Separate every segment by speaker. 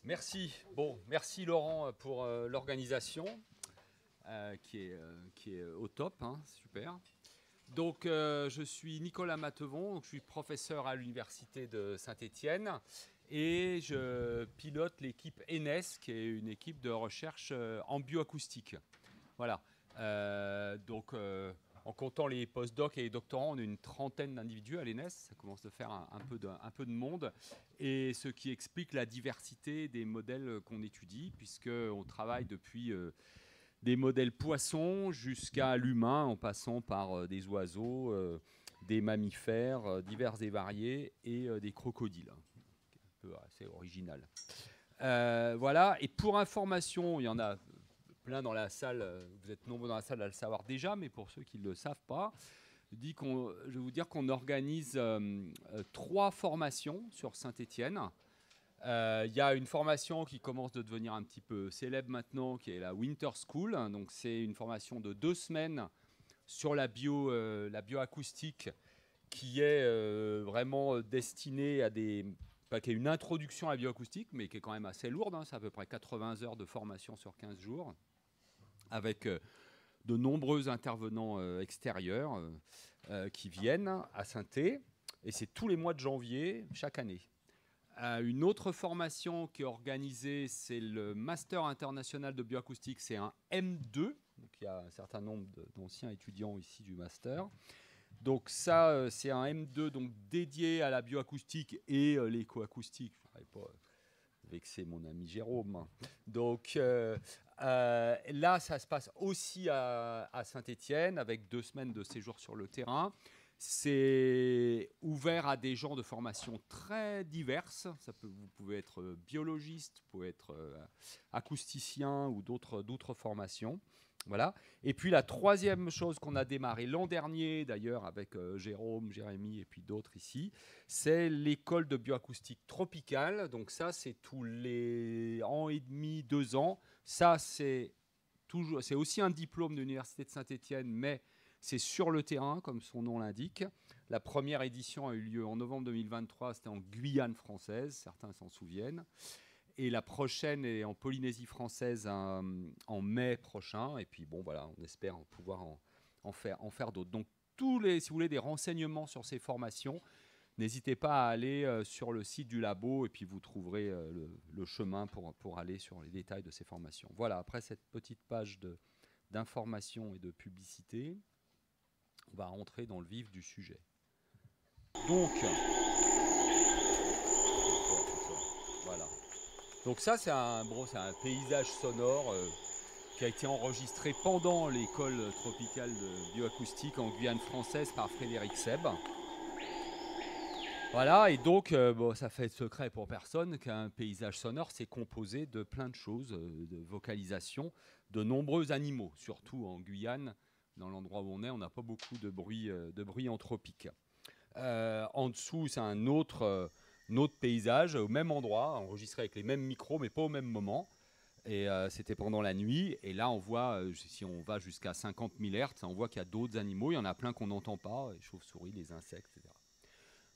Speaker 1: Merci. Bon, merci Laurent pour l'organisation qui est au top, hein, super. Donc, je suis Nicolas Matevon, donc je suis professeur à l'université de Saint-Étienne et je pilote l'équipe ENES, qui est une équipe de recherche en bioacoustique. Voilà. En comptant les postdocs et les doctorants, on est une trentaine d'individus à l'ENES. Ça commence à faire un peu de monde. Et ce qui explique la diversité des modèles qu'on étudie, puisqu'on travaille depuis des modèles poissons jusqu'à l'humain, en passant par des oiseaux, des mammifères divers et variés, et des crocodiles. Un peu assez original. Voilà. Et pour information, il y en a plein dans la salle, vous êtes nombreux dans la salle à le savoir déjà, mais pour ceux qui ne le savent pas, je vais vous dire qu'on organise 3 formations sur Saint-Étienne. Il y a une formation qui commence de devenir un petit peu célèbre maintenant, qui est la Winter School. Donc c'est une formation de 2 semaines sur la bioacoustique, qui est vraiment destinée à qui est une introduction à la bioacoustique, mais qui est quand même assez lourde, hein. C'est à peu près 80 heures de formation sur 15 jours, avec de nombreux intervenants extérieurs qui viennent à Saint-Étienne. Et c'est tous les mois de janvier, chaque année. Une autre formation qui est organisée, c'est le Master international de bioacoustique. C'est un M2. Donc il y a un certain nombre d'anciens étudiants ici du Master. Donc ça, c'est un M2 donc, dédié à la bioacoustique et l'écoacoustique. Je ne vais pas vexer mon ami Jérôme. Donc là, ça se passe aussi à Saint-Étienne, avec 2 semaines de séjour sur le terrain. C'est ouvert à des gens de formation très diverses. Vous pouvez être biologiste, vous pouvez être acousticien ou d'autres formations. Voilà. Et puis la troisième chose qu'on a démarré l'an dernier, d'ailleurs, avec Jérôme, Jérémy et puis d'autres ici, c'est l'école de bioacoustique tropicale. Donc ça, c'est tous les ans et demi, 2 ans. Ça, c'est aussi un diplôme de l'Université de Saint-Étienne, mais c'est sur le terrain, comme son nom l'indique. La première édition a eu lieu en novembre 2023, c'était en Guyane française, certains s'en souviennent. Et la prochaine est en Polynésie française en mai prochain. Et puis bon, voilà, on espère pouvoir en faire d'autres. Donc, si vous voulez des renseignements sur ces formations, n'hésitez pas à aller sur le site du labo et puis vous trouverez le chemin pour aller sur les détails de ces formations. Voilà, après cette petite page d'information et de publicité, on va rentrer dans le vif du sujet. Donc, voilà. Donc ça, c'est un paysage sonore qui a été enregistré pendant l'école tropicale de bioacoustique en Guyane française par Frédéric Seb. Voilà, et donc, ça fait secret pour personne qu'un paysage sonore, c'est composé de plein de choses, de vocalisation, de nombreux animaux, surtout en Guyane, dans l'endroit où on n'a pas beaucoup de bruit anthropique. En dessous, c'est un autre paysage, au même endroit, enregistré avec les mêmes micros, mais pas au même moment. Et c'était pendant la nuit. Et là, on voit, si on va jusqu'à 50 000 Hz, on voit qu'il y a d'autres animaux. Il y en a plein qu'on n'entend pas, les chauves-souris, les insectes, etc.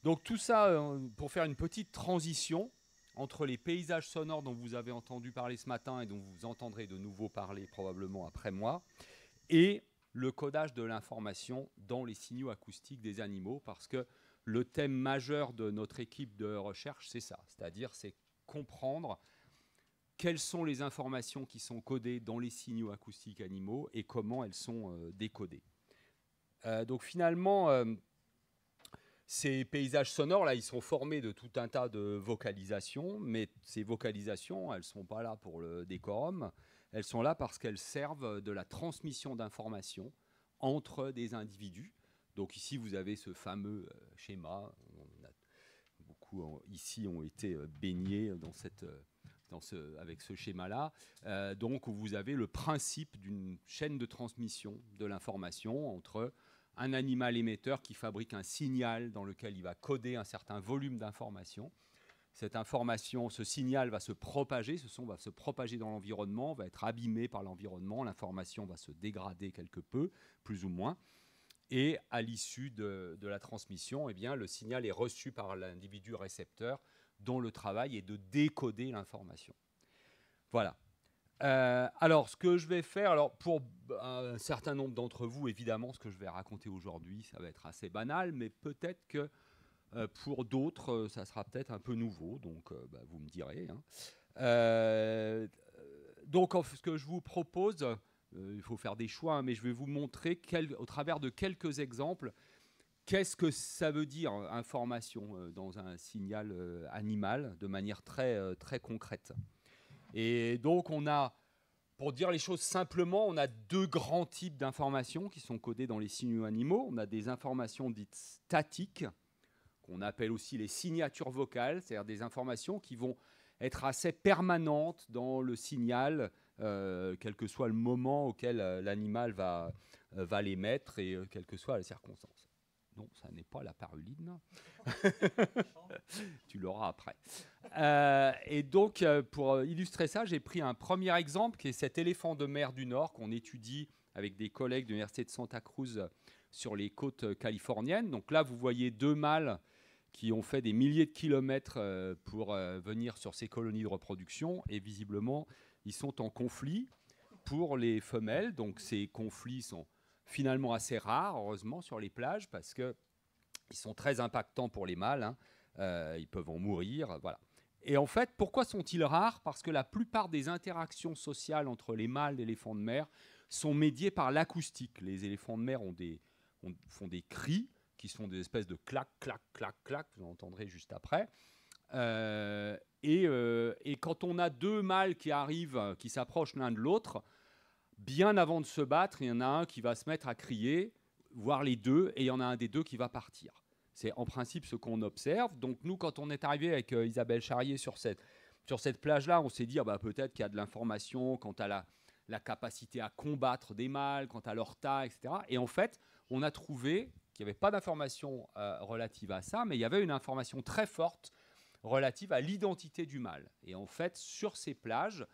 Speaker 1: Donc tout ça, pour faire une petite transition entre les paysages sonores dont vous avez entendu parler ce matin et dont vous entendrez de nouveau parler probablement après moi, et le codage de l'information dans les signaux acoustiques des animaux, parce que le thème majeur de notre équipe de recherche, c'est ça, c'est-à-dire c'est comprendre quelles sont les informations qui sont codées dans les signaux acoustiques animaux et comment elles sont décodées. Donc finalement, ces paysages sonores, là, ils sont formés de tout un tas de vocalisations, mais ces vocalisations, elles ne sont pas là pour le décorum, elles sont là parce qu'elles servent de la transmission d'informations entre des individus. Donc ici, vous avez ce fameux schéma. Beaucoup ici ont été baignés avec ce schéma-là. Donc vous avez le principe d'une chaîne de transmission de l'information entre un animal émetteur qui fabrique un signal dans lequel il va coder un certain volume d'informations. Cette information, ce signal va se propager, ce son va se propager dans l'environnement, va être abîmé par l'environnement, l'information va se dégrader quelque peu, plus ou moins. Et à l'issue de la transmission, eh bien, le signal est reçu par l'individu récepteur dont le travail est de décoder l'information. Voilà. Alors, ce que je vais faire, alors pour un certain nombre d'entre vous, évidemment, ce que je vais raconter aujourd'hui, ça va être assez banal, mais peut-être que pour d'autres, ça sera peut-être un peu nouveau, donc vous me direz. Hein. Donc, ce que je vous propose, il faut faire des choix, hein, mais je vais vous montrer au travers de quelques exemples, qu'est-ce que ça veut dire information dans un signal animal de manière très, très concrète. Et donc, on a, pour dire les choses simplement, on a deux grands types d'informations qui sont codées dans les signaux animaux. On a des informations dites statiques, qu'on appelle aussi les signatures vocales, c'est-à-dire des informations qui vont être assez permanentes dans le signal, quel que soit le moment auquel l'animal va l'émettre et quelles que soient les circonstances. Non, ça n'est pas la paruline. Tu l'auras après. Et donc, pour illustrer ça, j'ai pris un premier exemple qui est cet éléphant de mer du Nord qu'on étudie avec des collègues de l'Université de Santa Cruz sur les côtes californiennes. Donc là, vous voyez deux mâles qui ont fait des milliers de kilomètres pour venir sur ces colonies de reproduction. Et visiblement, ils sont en conflit pour les femelles. Donc ces conflits sont finalement assez rares, heureusement, sur les plages, parce qu'ils sont très impactants pour les mâles. Hein. Ils peuvent en mourir, voilà. Et en fait, pourquoi sont-ils rares? Parce que la plupart des interactions sociales entre les mâles d'éléphants de mer sont médiées par l'acoustique. Les éléphants de mer font des cris, qui sont des espèces de clac, clac, clac, clac, vous en entendrez juste après. Et quand on a deux mâles qui arrivent, qui s'approchent l'un de l'autre, bien avant de se battre, il y en a un qui va se mettre à crier, voire les deux, et il y en a un des deux qui va partir. C'est en principe ce qu'on observe. Donc nous, quand on est arrivé avec Isabelle Charrier sur cette plage-là, on s'est dit peut-être qu'il y a de l'information quant à la capacité à combattre des mâles, quant à leur taille, etc. Et en fait, on a trouvé qu'il n'y avait pas d'information relative à ça, mais il y avait une information très forte relative à l'identité du mâle. Et en fait, sur ces plages,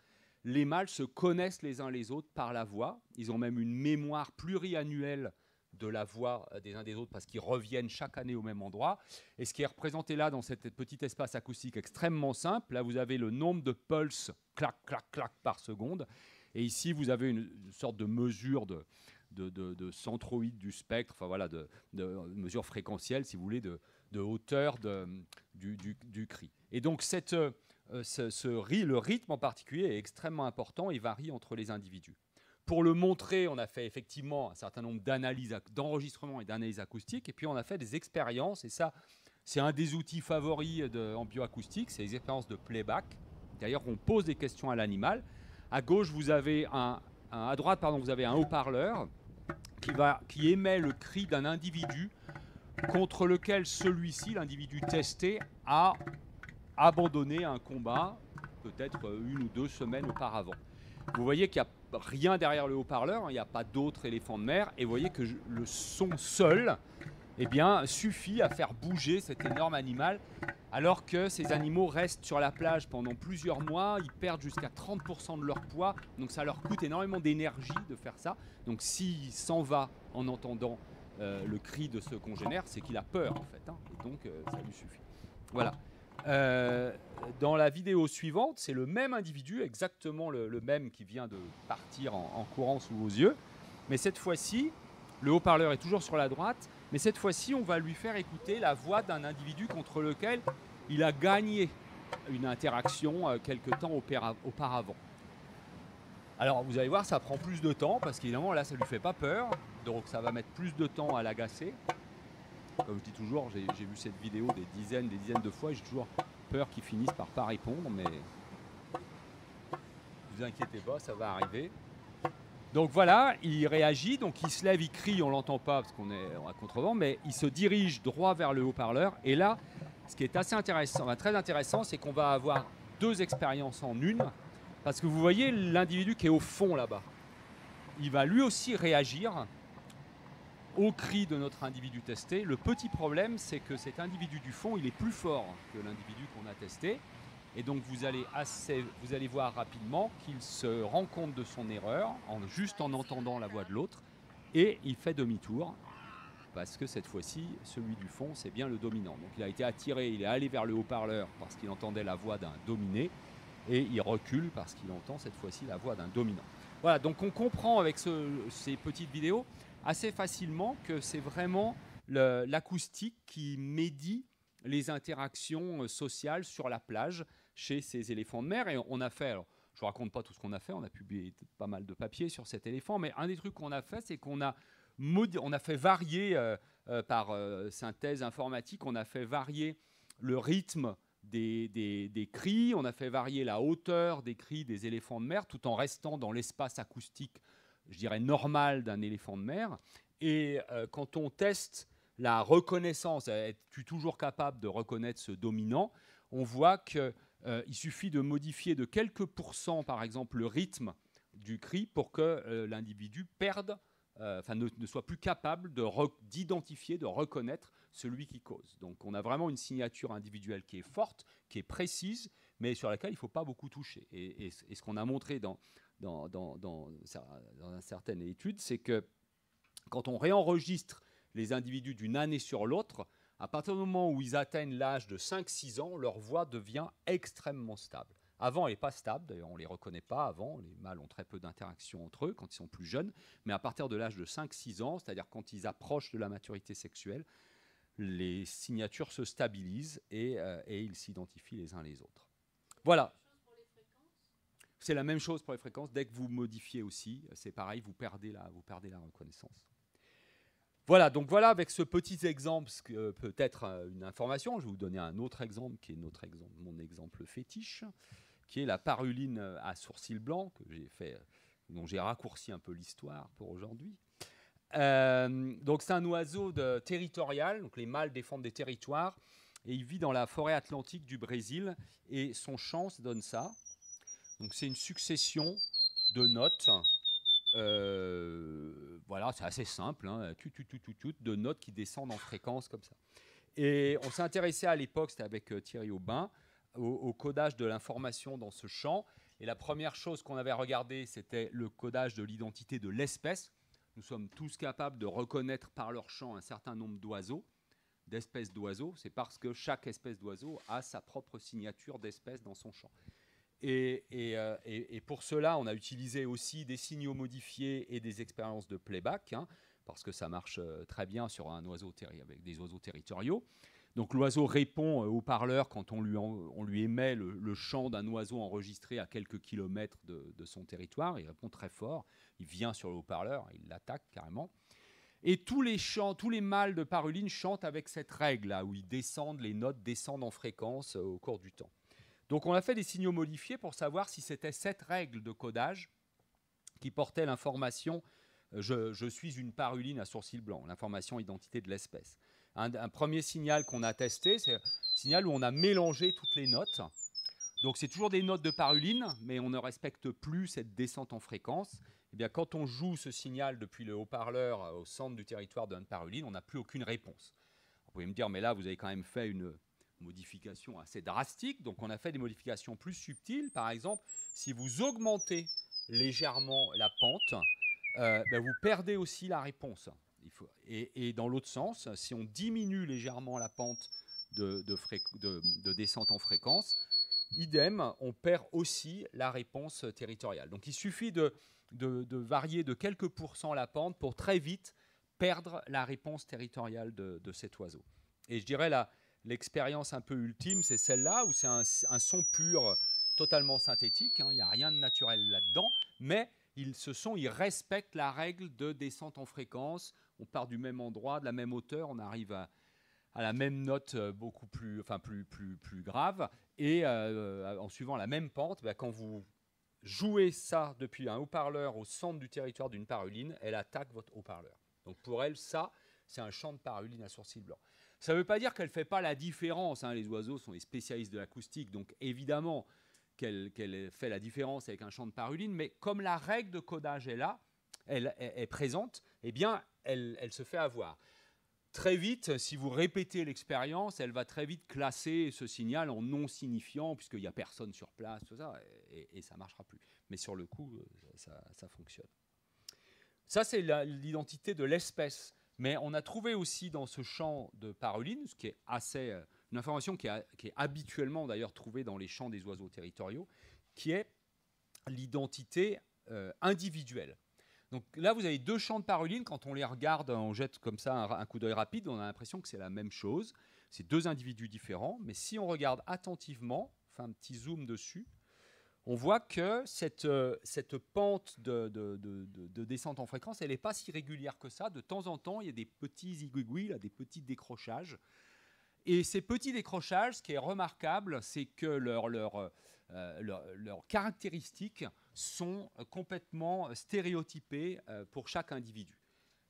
Speaker 1: les mâles se connaissent les uns les autres par la voix. Ils ont même une mémoire pluriannuelle de la voix des uns des autres parce qu'ils reviennent chaque année au même endroit. Et ce qui est représenté là dans cet petit espace acoustique extrêmement simple, là vous avez le nombre de pulses, clac, clac, clac par seconde. Et ici vous avez une sorte de mesure de centroïde du spectre, enfin voilà, de mesure fréquentielle, si vous voulez, de hauteur du cri. Et donc le rythme en particulier est extrêmement important et varie entre les individus. Pour le montrer, on a fait effectivement un certain nombre d'enregistrements et d'analyses acoustiques, et puis on a fait des expériences, et ça, c'est un des outils favoris en bioacoustique, c'est les expériences de playback. D'ailleurs, on pose des questions à l'animal. À gauche, vous avez à droite, vous avez un haut-parleur qui émet le cri d'un individu contre lequel celui-ci, l'individu testé, a abandonné un combat, peut-être 1 ou 2 semaines auparavant. Vous voyez qu'il n'y a rien derrière le haut-parleur, il n'y a pas d'autres éléphants de mer, et vous voyez que le son seul suffit à faire bouger cet énorme animal, alors que ces animaux restent sur la plage pendant plusieurs mois, ils perdent jusqu'à 30% de leur poids, donc ça leur coûte énormément d'énergie de faire ça. Donc s'il s'en va en entendant le cri de ce congénère, c'est qu'il a peur en fait, hein, et donc ça lui suffit. Voilà. Dans la vidéo suivante, c'est le même individu, exactement le même qui vient de partir en courant sous vos yeux. Mais cette fois-ci, le haut-parleur est toujours sur la droite, mais cette fois-ci, on va lui faire écouter la voix d'un individu contre lequel il a gagné une interaction quelque temps auparavant. Alors, vous allez voir, ça prend plus de temps, parce qu'évidemment, là, ça ne lui fait pas peur, donc ça va mettre plus de temps à l'agacer. Comme je dis toujours, j'ai vu cette vidéo des dizaines de fois et j'ai toujours peur qu'ils finissent par pas répondre, mais ne vous inquiétez pas, ça va arriver. Donc voilà, il réagit, donc il se lève, il crie, on l'entend pas parce qu'on est à contrevent, mais il se dirige droit vers le haut-parleur. Et là, ce qui est assez intéressant, très intéressant, c'est qu'on va avoir 2 expériences en une, parce que vous voyez l'individu qui est au fond là-bas. Il va lui aussi réagir au cri de notre individu testé. Le petit problème, c'est que cet individu du fond, il est plus fort que l'individu qu'on a testé. Et donc, vous allez voir rapidement qu'il se rend compte de son erreur, juste en entendant la voix de l'autre, et il fait demi-tour. parce que cette fois-ci, celui du fond, c'est bien le dominant. Donc il a été attiré, il est allé vers le haut-parleur parce qu'il entendait la voix d'un dominé, et il recule parce qu'il entend cette fois-ci la voix d'un dominant. Voilà, donc on comprend avec ces petites vidéos assez facilement que c'est vraiment l'acoustique qui médit les interactions sociales sur la plage chez ces éléphants de mer. Et on a fait, alors je ne raconte pas tout ce qu'on a fait, on a publié pas mal de papiers sur cet éléphant, mais un des trucs qu'on a fait, c'est qu'on a fait varier, par synthèse informatique, on a fait varier le rythme des cris, on a fait varier la hauteur des cris des éléphants de mer, tout en restant dans l'espace acoustique, je dirais, normal d'un éléphant de mer. Et quand on teste la reconnaissance, es-tu toujours capable de reconnaître ce dominant, on voit qu'il suffit de modifier de quelques pourcents, par exemple, le rythme du cri pour que l'individu perde, ne soit plus capable d'identifier, de reconnaître celui qui cause. Donc on a vraiment une signature individuelle qui est forte, qui est précise, mais sur laquelle il ne faut pas beaucoup toucher. Et ce qu'on a montré dans une certaine étude, c'est que quand on réenregistre les individus d'une année sur l'autre, à partir du moment où ils atteignent l'âge de 5-6 ans, leur voix devient extrêmement stable. Avant, elle n'est pas stable, d'ailleurs on ne les reconnaît pas avant, les mâles ont très peu d'interactions entre eux quand ils sont plus jeunes, mais à partir de l'âge de 5-6 ans, c'est-à-dire quand ils approchent de la maturité sexuelle, les signatures se stabilisent et ils s'identifient les uns les autres. Voilà. C'est la même chose pour les fréquences. Dès que vous modifiez aussi, c'est pareil, vous perdez la reconnaissance. Voilà, donc voilà, avec ce petit exemple, peut-être une information. Je vais vous donner un autre exemple, qui est mon exemple fétiche, qui est la paruline à sourcils blancs, dont j'ai raccourci un peu l'histoire pour aujourd'hui. Donc c'est un oiseau territorial, donc les mâles défendent des territoires, et il vit dans la forêt atlantique du Brésil, et son chant se donne ça. Donc c'est une succession de notes. Voilà, c'est assez simple, hein, de notes qui descendent en fréquence comme ça. Et on s'est intéressé à l'époque, c'était avec Thierry Aubin, au codage de l'information dans ce champ. Et la première chose qu'on avait regardé, c'était le codage de l'identité de l'espèce. Nous sommes tous capables de reconnaître par leur chant un certain nombre d'oiseaux, d'espèces d'oiseaux. C'est parce que chaque espèce d'oiseau a sa propre signature d'espèce dans son champ. Et pour cela, on a utilisé aussi des signaux modifiés et des expériences de playback, hein, parce que ça marche très bien sur un oiseau avec des oiseaux territoriaux. Donc l'oiseau répond au parleur quand on lui émet le chant d'un oiseau enregistré à quelques kilomètres de son territoire. Il répond très fort, il vient sur le haut-parleur, il l'attaque carrément. Et tous les mâles de paruline chantent avec cette règle-là, où les notes descendent en fréquence au cours du temps. Donc on a fait des signaux modifiés pour savoir si c'était cette règle de codage qui portait l'information « je suis une paruline à sourcils blancs », l'information identité de l'espèce. Un premier signal qu'on a testé, c'est un signal où on a mélangé toutes les notes. Donc c'est toujours des notes de paruline, mais on ne respecte plus cette descente en fréquence. Eh bien, quand on joue ce signal depuis le haut-parleur au centre du territoire d'une paruline, on n'a plus aucune réponse. Vous pouvez me dire, mais là, vous avez quand même fait une modification assez drastique. Donc on a fait des modifications plus subtiles. Par exemple, si vous augmentez légèrement la pente, vous perdez aussi la réponse. Et dans l'autre sens, si on diminue légèrement la pente de descente en fréquence, idem, on perd aussi la réponse territoriale. Donc il suffit de varier de quelques pourcents la pente pour très vite perdre la réponse territoriale de cet oiseau. Et je dirais l'expérience un peu ultime, c'est celle-là, où c'est un son pur, totalement synthétique, hein, il n'y a rien de naturel là-dedans, mais ils respectent la règle de descente en fréquence. On part du même endroit, de la même hauteur, on arrive à la même note beaucoup plus grave, et en suivant la même pente, quand vous jouez ça depuis un haut-parleur au centre du territoire d'une paruline, elle attaque votre haut-parleur. Donc pour elle, ça, c'est un chant de paruline à sourcils blancs. Ça ne veut pas dire qu'elle ne fait pas la différence, hein. Les oiseaux sont les spécialistes de l'acoustique, donc évidemment qu'elle fait la différence avec un chant de paruline, mais comme la règle de codage est là, elle est présente, eh bien, elle se fait avoir. Très vite, si vous répétez l'expérience, elle va très vite classer ce signal en non signifiant, puisqu'il n'y a personne sur place, tout ça, et ça ne marchera plus. Mais sur le coup, ça fonctionne. Ça, c'est l'identité de l'espèce. Mais on a trouvé aussi dans ce champ de paruline, ce qui est assez, une information qui est habituellement d'ailleurs trouvée dans les champs des oiseaux territoriaux, qui est l'identité individuelle. Donc là, vous avez deux champs de paruline. Quand on les regarde, on jette comme ça un coup d'œil rapide, on a l'impression que c'est la même chose. C'est deux individus différents. Mais si on regarde attentivement, on fait un petit zoom dessus, on voit que cette pente de descente en fréquence, elle n'est pas si régulière que ça. De temps en temps, il y a des petits zigouigouis, des petits décrochages. Et ces petits décrochages, ce qui est remarquable, c'est que leurs caractéristiques sont complètement stéréotypées pour chaque individu.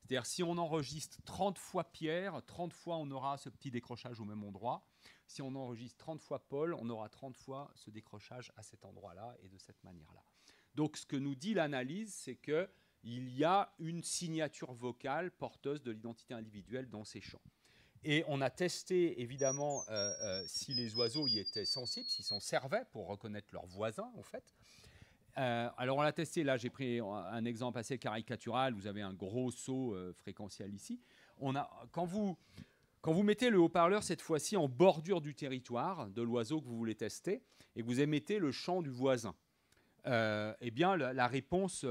Speaker 1: C'est-à-dire, si on enregistre 30 fois Pierre, 30 fois on aura ce petit décrochage au même endroit. Si on enregistre 30 fois Paul, on aura 30 fois ce décrochage à cet endroit-là et de cette manière-là. Donc, ce que nous dit l'analyse, c'est qu'il y a une signature vocale porteuse de l'identité individuelle dans ces champs. Et on a testé, évidemment, si les oiseaux y étaient sensibles, s'ils s'en servaient pour reconnaître leurs voisins, en fait. Alors, on l'a testé. Là, j'ai pris un exemple assez caricatural. Vous avez un gros saut fréquentiel ici. Quand vous mettez le haut-parleur, cette fois-ci, en bordure du territoire de l'oiseau que vous voulez tester, et que vous émettez le chant du voisin, eh bien, la réponse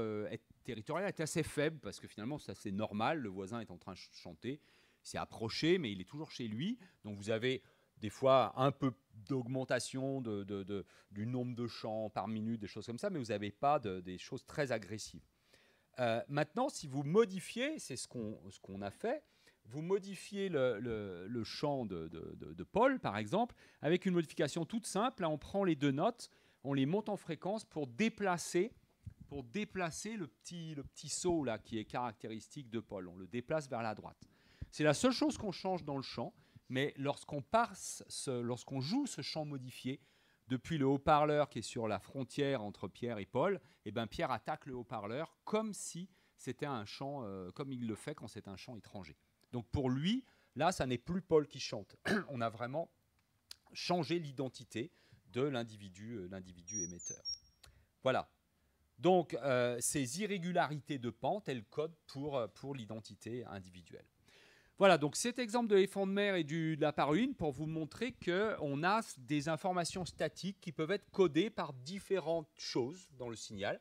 Speaker 1: territoriale est assez faible, parce que finalement, c'est assez normal. Le voisin est en train de chanter. C'est approché, mais il est toujours chez lui. Donc vous avez des fois un peu d'augmentation du nombre de chants par minute, des choses comme ça, mais vous n'avez pas des choses très agressives. Maintenant, si vous modifiez, c'est ce qu'on a fait, vous modifiez le chant de Paul, par exemple, avec une modification toute simple. Là, on prend les deux notes, on les monte en fréquence pour déplacer le petit saut là, qui est caractéristique de Paul. On le déplace vers la droite. C'est la seule chose qu'on change dans le chant, mais lorsqu'on joue ce chant modifié, depuis le haut-parleur qui est sur la frontière entre Pierre et Paul, eh ben Pierre attaque le haut-parleur comme si c'était un chant, comme il le fait quand c'est un chant étranger. Donc pour lui, là, ça n'est plus Paul qui chante. On a vraiment changé l'identité de l'individu émetteur. Voilà. Donc ces irrégularités de pente, elles codent pour l'identité individuelle. Voilà, donc cet exemple de l'éléphant de mer et de la paruline pour vous montrer qu'on a des informations statiques qui peuvent être codées par différentes choses dans le signal.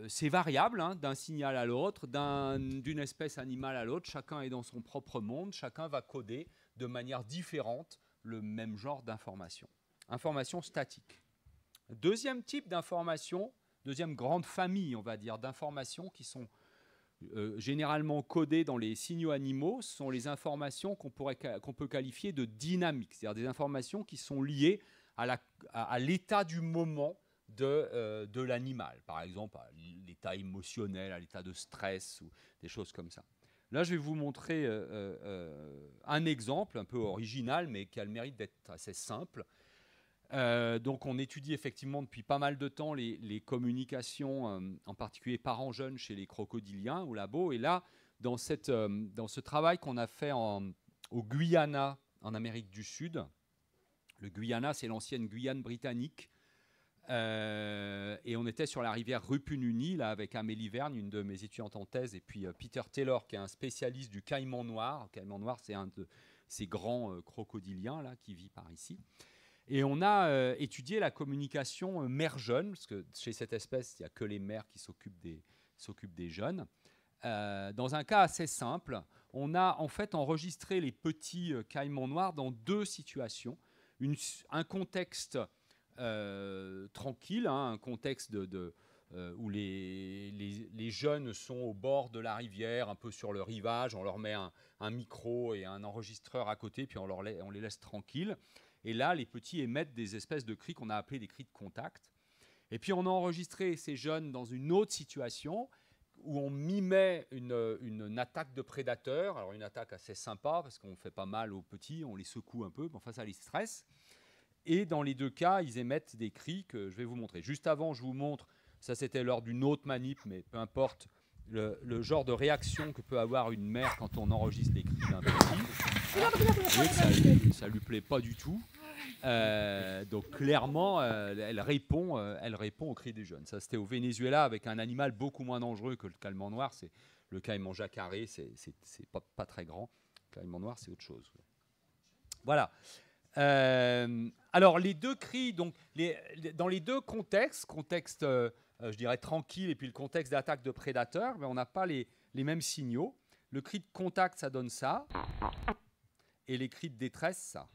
Speaker 1: C'est variable d'un signal à l'autre, d'une espèce animale à l'autre. Chacun est dans son propre monde, chacun va coder de manière différente le même genre d'information. Information statique. Deuxième type d'information, deuxième grande famille, on va dire, d'informations qui sont généralement codées dans les signaux animaux, sont les informations qu'on peut qualifier de dynamiques, c'est-à-dire des informations qui sont liées à l'état du moment de l'animal, par exemple à l'état émotionnel, à l'état de stress ou des choses comme ça. Là, je vais vous montrer un exemple un peu original, mais qui a le mérite d'être assez simple. Donc on étudie effectivement depuis pas mal de temps les communications, en particulier parents-jeunes chez les crocodiliens au labo. Et là, dans ce travail qu'on a fait au Guyana, en Amérique du Sud, le Guyana, c'est l'ancienne Guyane britannique, et on était sur la rivière Rupununi, là, avec Amélie Verne, une de mes étudiantes en thèse, et puis Peter Taylor, qui est un spécialiste du caïman noir. Le caïman noir, c'est un de ces grands crocodiliens là, qui vit par ici. Et on a étudié la communication mère-jeune, parce que chez cette espèce, il n'y a que les mères qui s'occupent des jeunes. Dans un cas assez simple, on a en fait enregistré les petits caïmans noirs dans deux situations. Un contexte tranquille, un contexte où les jeunes sont au bord de la rivière, un peu sur le rivage. On leur met un micro et un enregistreur à côté, puis on les laisse tranquilles. Et là, les petits émettent des espèces de cris qu'on a appelés des cris de contact. Et puis, on a enregistré ces jeunes dans une autre situation où on mimait une attaque de prédateurs. Alors, une attaque assez sympa parce qu'on fait pas mal aux petits, on les secoue un peu, mais enfin, ça les stresse. Et dans les deux cas, ils émettent des cris que je vais vous montrer. Juste avant, je vous montre, ça c'était lors d'une autre manip, mais peu importe, le genre de réaction que peut avoir une mère quand on enregistre les cris d'un petit. Ça lui plaît pas du tout. Donc clairement, elle répond aux cris des jeunes. Ça, c'était au Venezuela avec un animal beaucoup moins dangereux que le caïman noir. C'est Le caïman jacaré, c'est pas très grand. Le caïman noir, c'est autre chose. Voilà. Alors, les deux cris, donc, dans les deux contexte, je dirais tranquille, et puis le contexte d'attaque de prédateurs, mais on n'a pas les mêmes signaux. Le cri de contact, ça donne ça, et les cris de détresse, ça.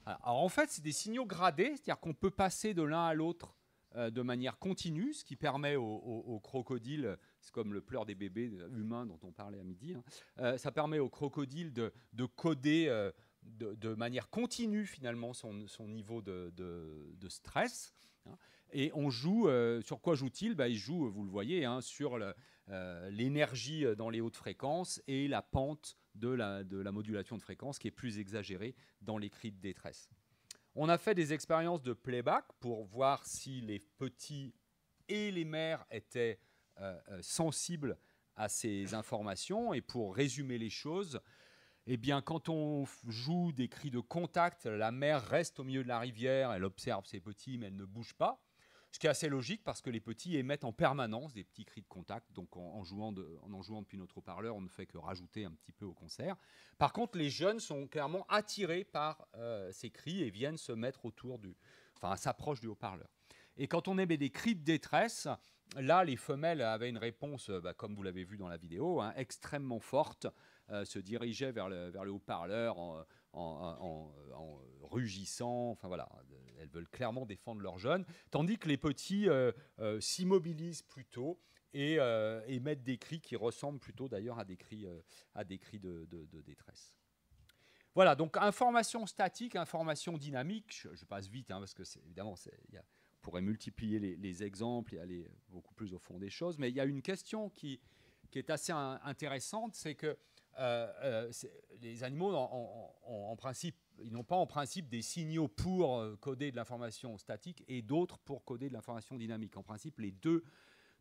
Speaker 1: Alors, en fait, c'est des signaux gradés, c'est-à-dire qu'on peut passer de l'un à l'autre de manière continue, ce qui permet aux crocodiles, c'est comme le pleur des bébés humains dont on parlait à midi, hein, ça permet aux crocodiles de coder de manière continue finalement son niveau de stress. Hein. Et on joue, sur quoi joue-t-il? Il joue, vous le voyez, hein, sur l'énergie dans les hautes fréquences et la pente de la modulation de fréquence qui est plus exagérée dans les cris de détresse. On a fait des expériences de playback pour voir si les petits et les mères étaient sensibles à ces informations. Et pour résumer les choses, eh bien, quand on joue des cris de contact, la mère reste au milieu de la rivière, elle observe ses petits, mais elle ne bouge pas. Ce qui est assez logique parce que les petits émettent en permanence des petits cris de contact. Donc en jouant depuis notre haut-parleur, on ne fait que rajouter un petit peu au concert. Par contre, les jeunes sont clairement attirés par ces cris et viennent se mettre s'approchent du haut-parleur. Et quand on émet des cris de détresse, là, les femelles avaient une réponse, comme vous l'avez vu dans la vidéo, hein, extrêmement forte, se dirigeaient vers le haut-parleur en rugissant. Enfin voilà, elles veulent clairement défendre leurs jeunes, tandis que les petits s'immobilisent plutôt et émettent des cris qui ressemblent plutôt d'ailleurs à des cris de détresse. Voilà, donc information statique, information dynamique. Je passe vite, hein, parce que évidemment, on pourrait multiplier les exemples et aller beaucoup plus au fond des choses, mais il y a une question qui est assez intéressante, c'est que les animaux, en principe, ils n'ont pas en principe des signaux pour coder de l'information statique et d'autres pour coder de l'information dynamique. En principe,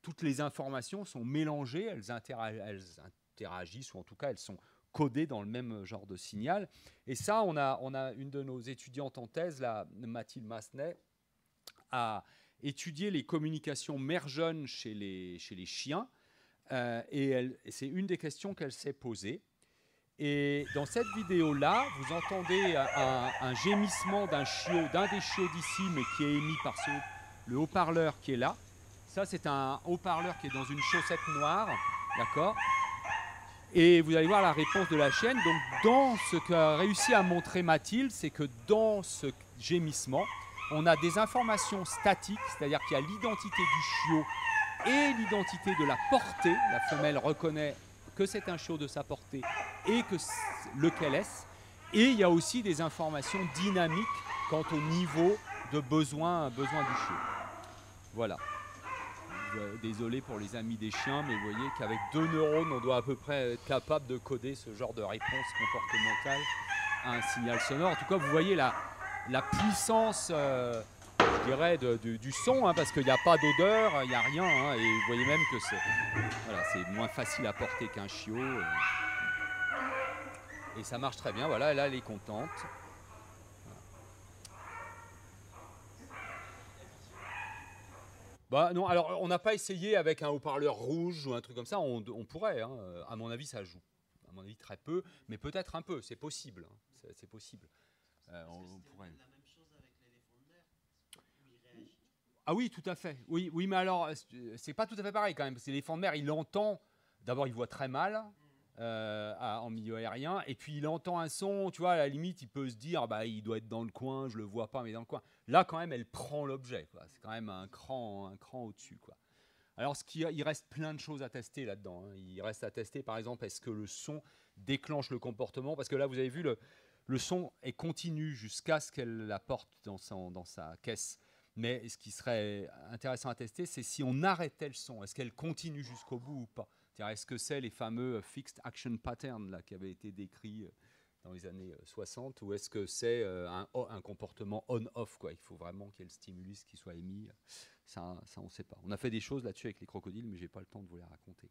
Speaker 1: toutes les informations sont mélangées, elles interagissent, ou en tout cas, elles sont codées dans le même genre de signal. Et ça, on a une de nos étudiantes en thèse, Mathilde Massenet, a étudié les communications mère-jeune chez les chiens. Et c'est une des questions qu'elle s'est posée. Et dans cette vidéo-là, vous entendez un gémissement d'un des chiots d'ici, mais qui est émis par le haut-parleur qui est là. Ça, c'est un haut-parleur qui est dans une chaussette noire, d'accord ? Et vous allez voir la réponse de la chienne. Donc, dans ce qu'a réussi à montrer Mathilde, c'est que dans ce gémissement, on a des informations statiques, c'est-à-dire qu'il y a l'identité du chiot et l'identité de la portée. La femelle reconnaît que c'est un chiot de sa portée et lequel est-ce. Et il y a aussi des informations dynamiques quant au niveau de besoin du chiot. Voilà. Désolé pour les amis des chiens, mais vous voyez qu'avec 2 neurones, on doit à peu près être capable de coder ce genre de réponse comportementale à un signal sonore. En tout cas, vous voyez la puissance, je dirais, du son, hein, parce qu'il n'y a pas d'odeur, il n'y a rien, hein, et vous voyez même que c'est moins facile à porter qu'un chiot. Et ça marche très bien, voilà, là elle est contente. Non, alors on n'a pas essayé avec un haut-parleur rouge ou un truc comme ça, on pourrait, hein, à mon avis ça joue. À mon avis très peu, mais peut-être un peu, c'est possible. Hein, c'est possible. On pourrait. La même chose avec l'éléphant de mer, où il réagit. Ah oui, tout à fait. Oui, mais alors, c'est pas tout à fait pareil quand même, parce que l'éléphant de mer, il entend, d'abord il voit très mal en milieu aérien, et puis il entend un son, tu vois, à la limite, il peut se dire, il doit être dans le coin, je le vois pas, mais dans le coin. Là, quand même, elle prend l'objet, quoi. C'est quand même un cran au-dessus, quoi. Alors, il reste plein de choses à tester là-dedans. Hein. Il reste à tester, par exemple, est-ce que le son déclenche le comportement? Parce que là, vous avez vu, le son est continu jusqu'à ce qu'elle la porte dans sa caisse. Mais ce qui serait intéressant à tester, c'est si on arrêtait le son. Est-ce qu'elle continue jusqu'au bout ou pas? C'est-à-dire, est-ce que c'est les fameux Fixed Action Patterns là, qui avaient été décrits dans les années 60, ou est-ce que c'est un comportement on-off, quoi? Il faut vraiment qu'il y ait le stimulus qui soit émis. Ça, on ne sait pas. On a fait des choses là-dessus avec les crocodiles, mais je n'ai pas le temps de vous les raconter.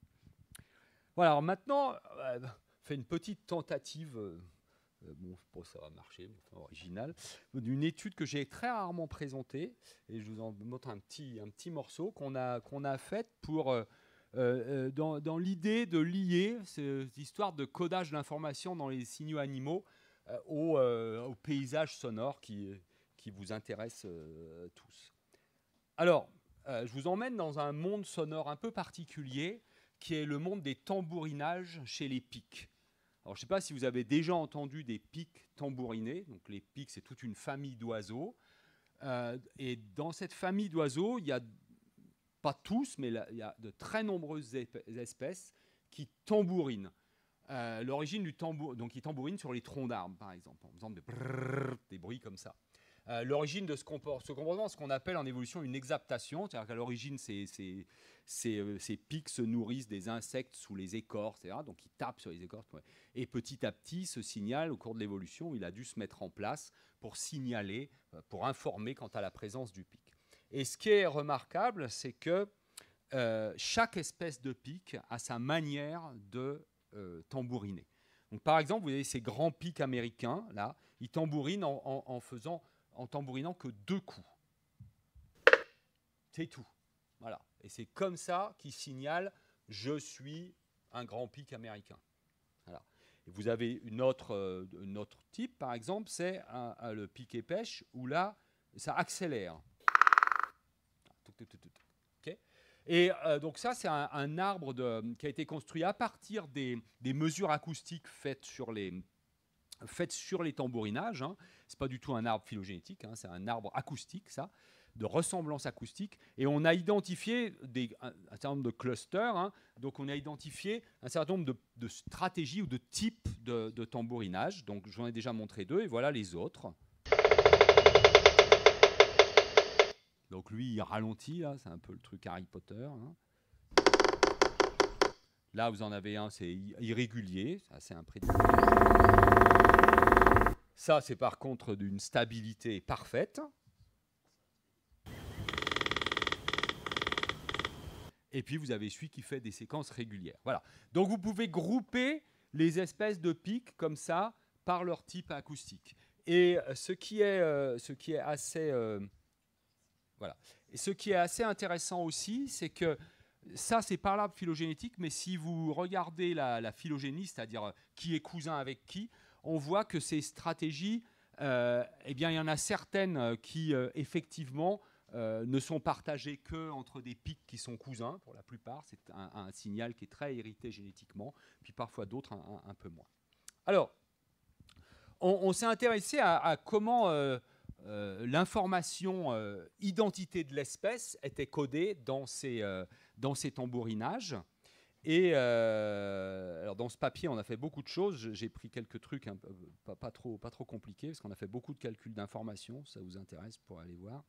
Speaker 1: Voilà, alors maintenant, on fait une petite tentative, bon, ça va marcher, enfin, originale, d'une étude que j'ai très rarement présentée, et je vous en montre un petit morceau qu'on a faite pour dans l'idée de lier cette histoire de codage d'informations dans les signaux animaux au paysage sonore qui vous intéresse tous. Alors, je vous emmène dans un monde sonore un peu particulier, qui est le monde des tambourinages chez les pics. Alors, je ne sais pas si vous avez déjà entendu des pics tambourinés. Donc, les pics, c'est toute une famille d'oiseaux. Et dans cette famille d'oiseaux, il y a, pas tous, mais il y a de très nombreuses espèces qui tambourinent. L'origine du tambour, donc ils tambourinent sur les troncs d'arbres, par exemple, en faisant des bruits comme ça. L'origine de ce comportement, ce qu'on appelle en évolution une exaptation, c'est-à-dire qu'à l'origine, ces pics se nourrissent des insectes sous les écorces, etc. Donc ils tapent sur les écorces. Et petit à petit, ce signal, au cours de l'évolution, il a dû se mettre en place pour signaler, pour informer quant à la présence du pic. Et ce qui est remarquable, c'est que chaque espèce de pic a sa manière de tambouriner. Donc, par exemple, vous avez ces grands pics américains, là, ils tambourinent en tambourinant que 2 coups. C'est tout. Voilà. Et c'est comme ça qu'ils signalent « je suis un grand pic américain ». Voilà. Et vous avez une autre type, par exemple, c'est le piquet pêche, où là, ça accélère. Okay. Et donc ça, c'est un arbre qui a été construit à partir des mesures acoustiques faites sur les tambourinages. Hein. Ce n'est pas du tout un arbre phylogénétique, hein, c'est un arbre acoustique, ça, de ressemblance acoustique. Et on a identifié un certain nombre de clusters. Hein. Donc on a identifié un certain nombre de stratégies ou de types de tambourinage. Donc j'en ai déjà montré 2, et voilà les autres. Donc lui, il ralentit, là, c'est un peu le truc Harry Potter. Hein. Là, vous en avez un, c'est irrégulier, c'est assez imprévisible. Ça, c'est par contre d'une stabilité parfaite. Et puis, vous avez celui qui fait des séquences régulières. Voilà. Donc, vous pouvez grouper les espèces de pics comme ça par leur type acoustique. Et ce qui est assez... Voilà. Et ce qui est assez intéressant aussi, c'est que ça, c'est par l'arbre phylogénétique, mais si vous regardez la phylogénie, c'est-à-dire qui est cousin avec qui, on voit que ces stratégies, eh bien, il y en a certaines qui, effectivement, ne sont partagées qu'entre des pics qui sont cousins, pour la plupart. C'est un signal qui est très hérité génétiquement, puis parfois d'autres un peu moins. Alors, on s'est intéressé à comment... l'information identité de l'espèce était codée dans ces tambourinages. Et alors dans ce papier, on a fait beaucoup de choses. J'ai pris quelques trucs pas trop compliqués, parce qu'on a fait beaucoup de calculs d'informations. Ça vous intéresse pour aller voir.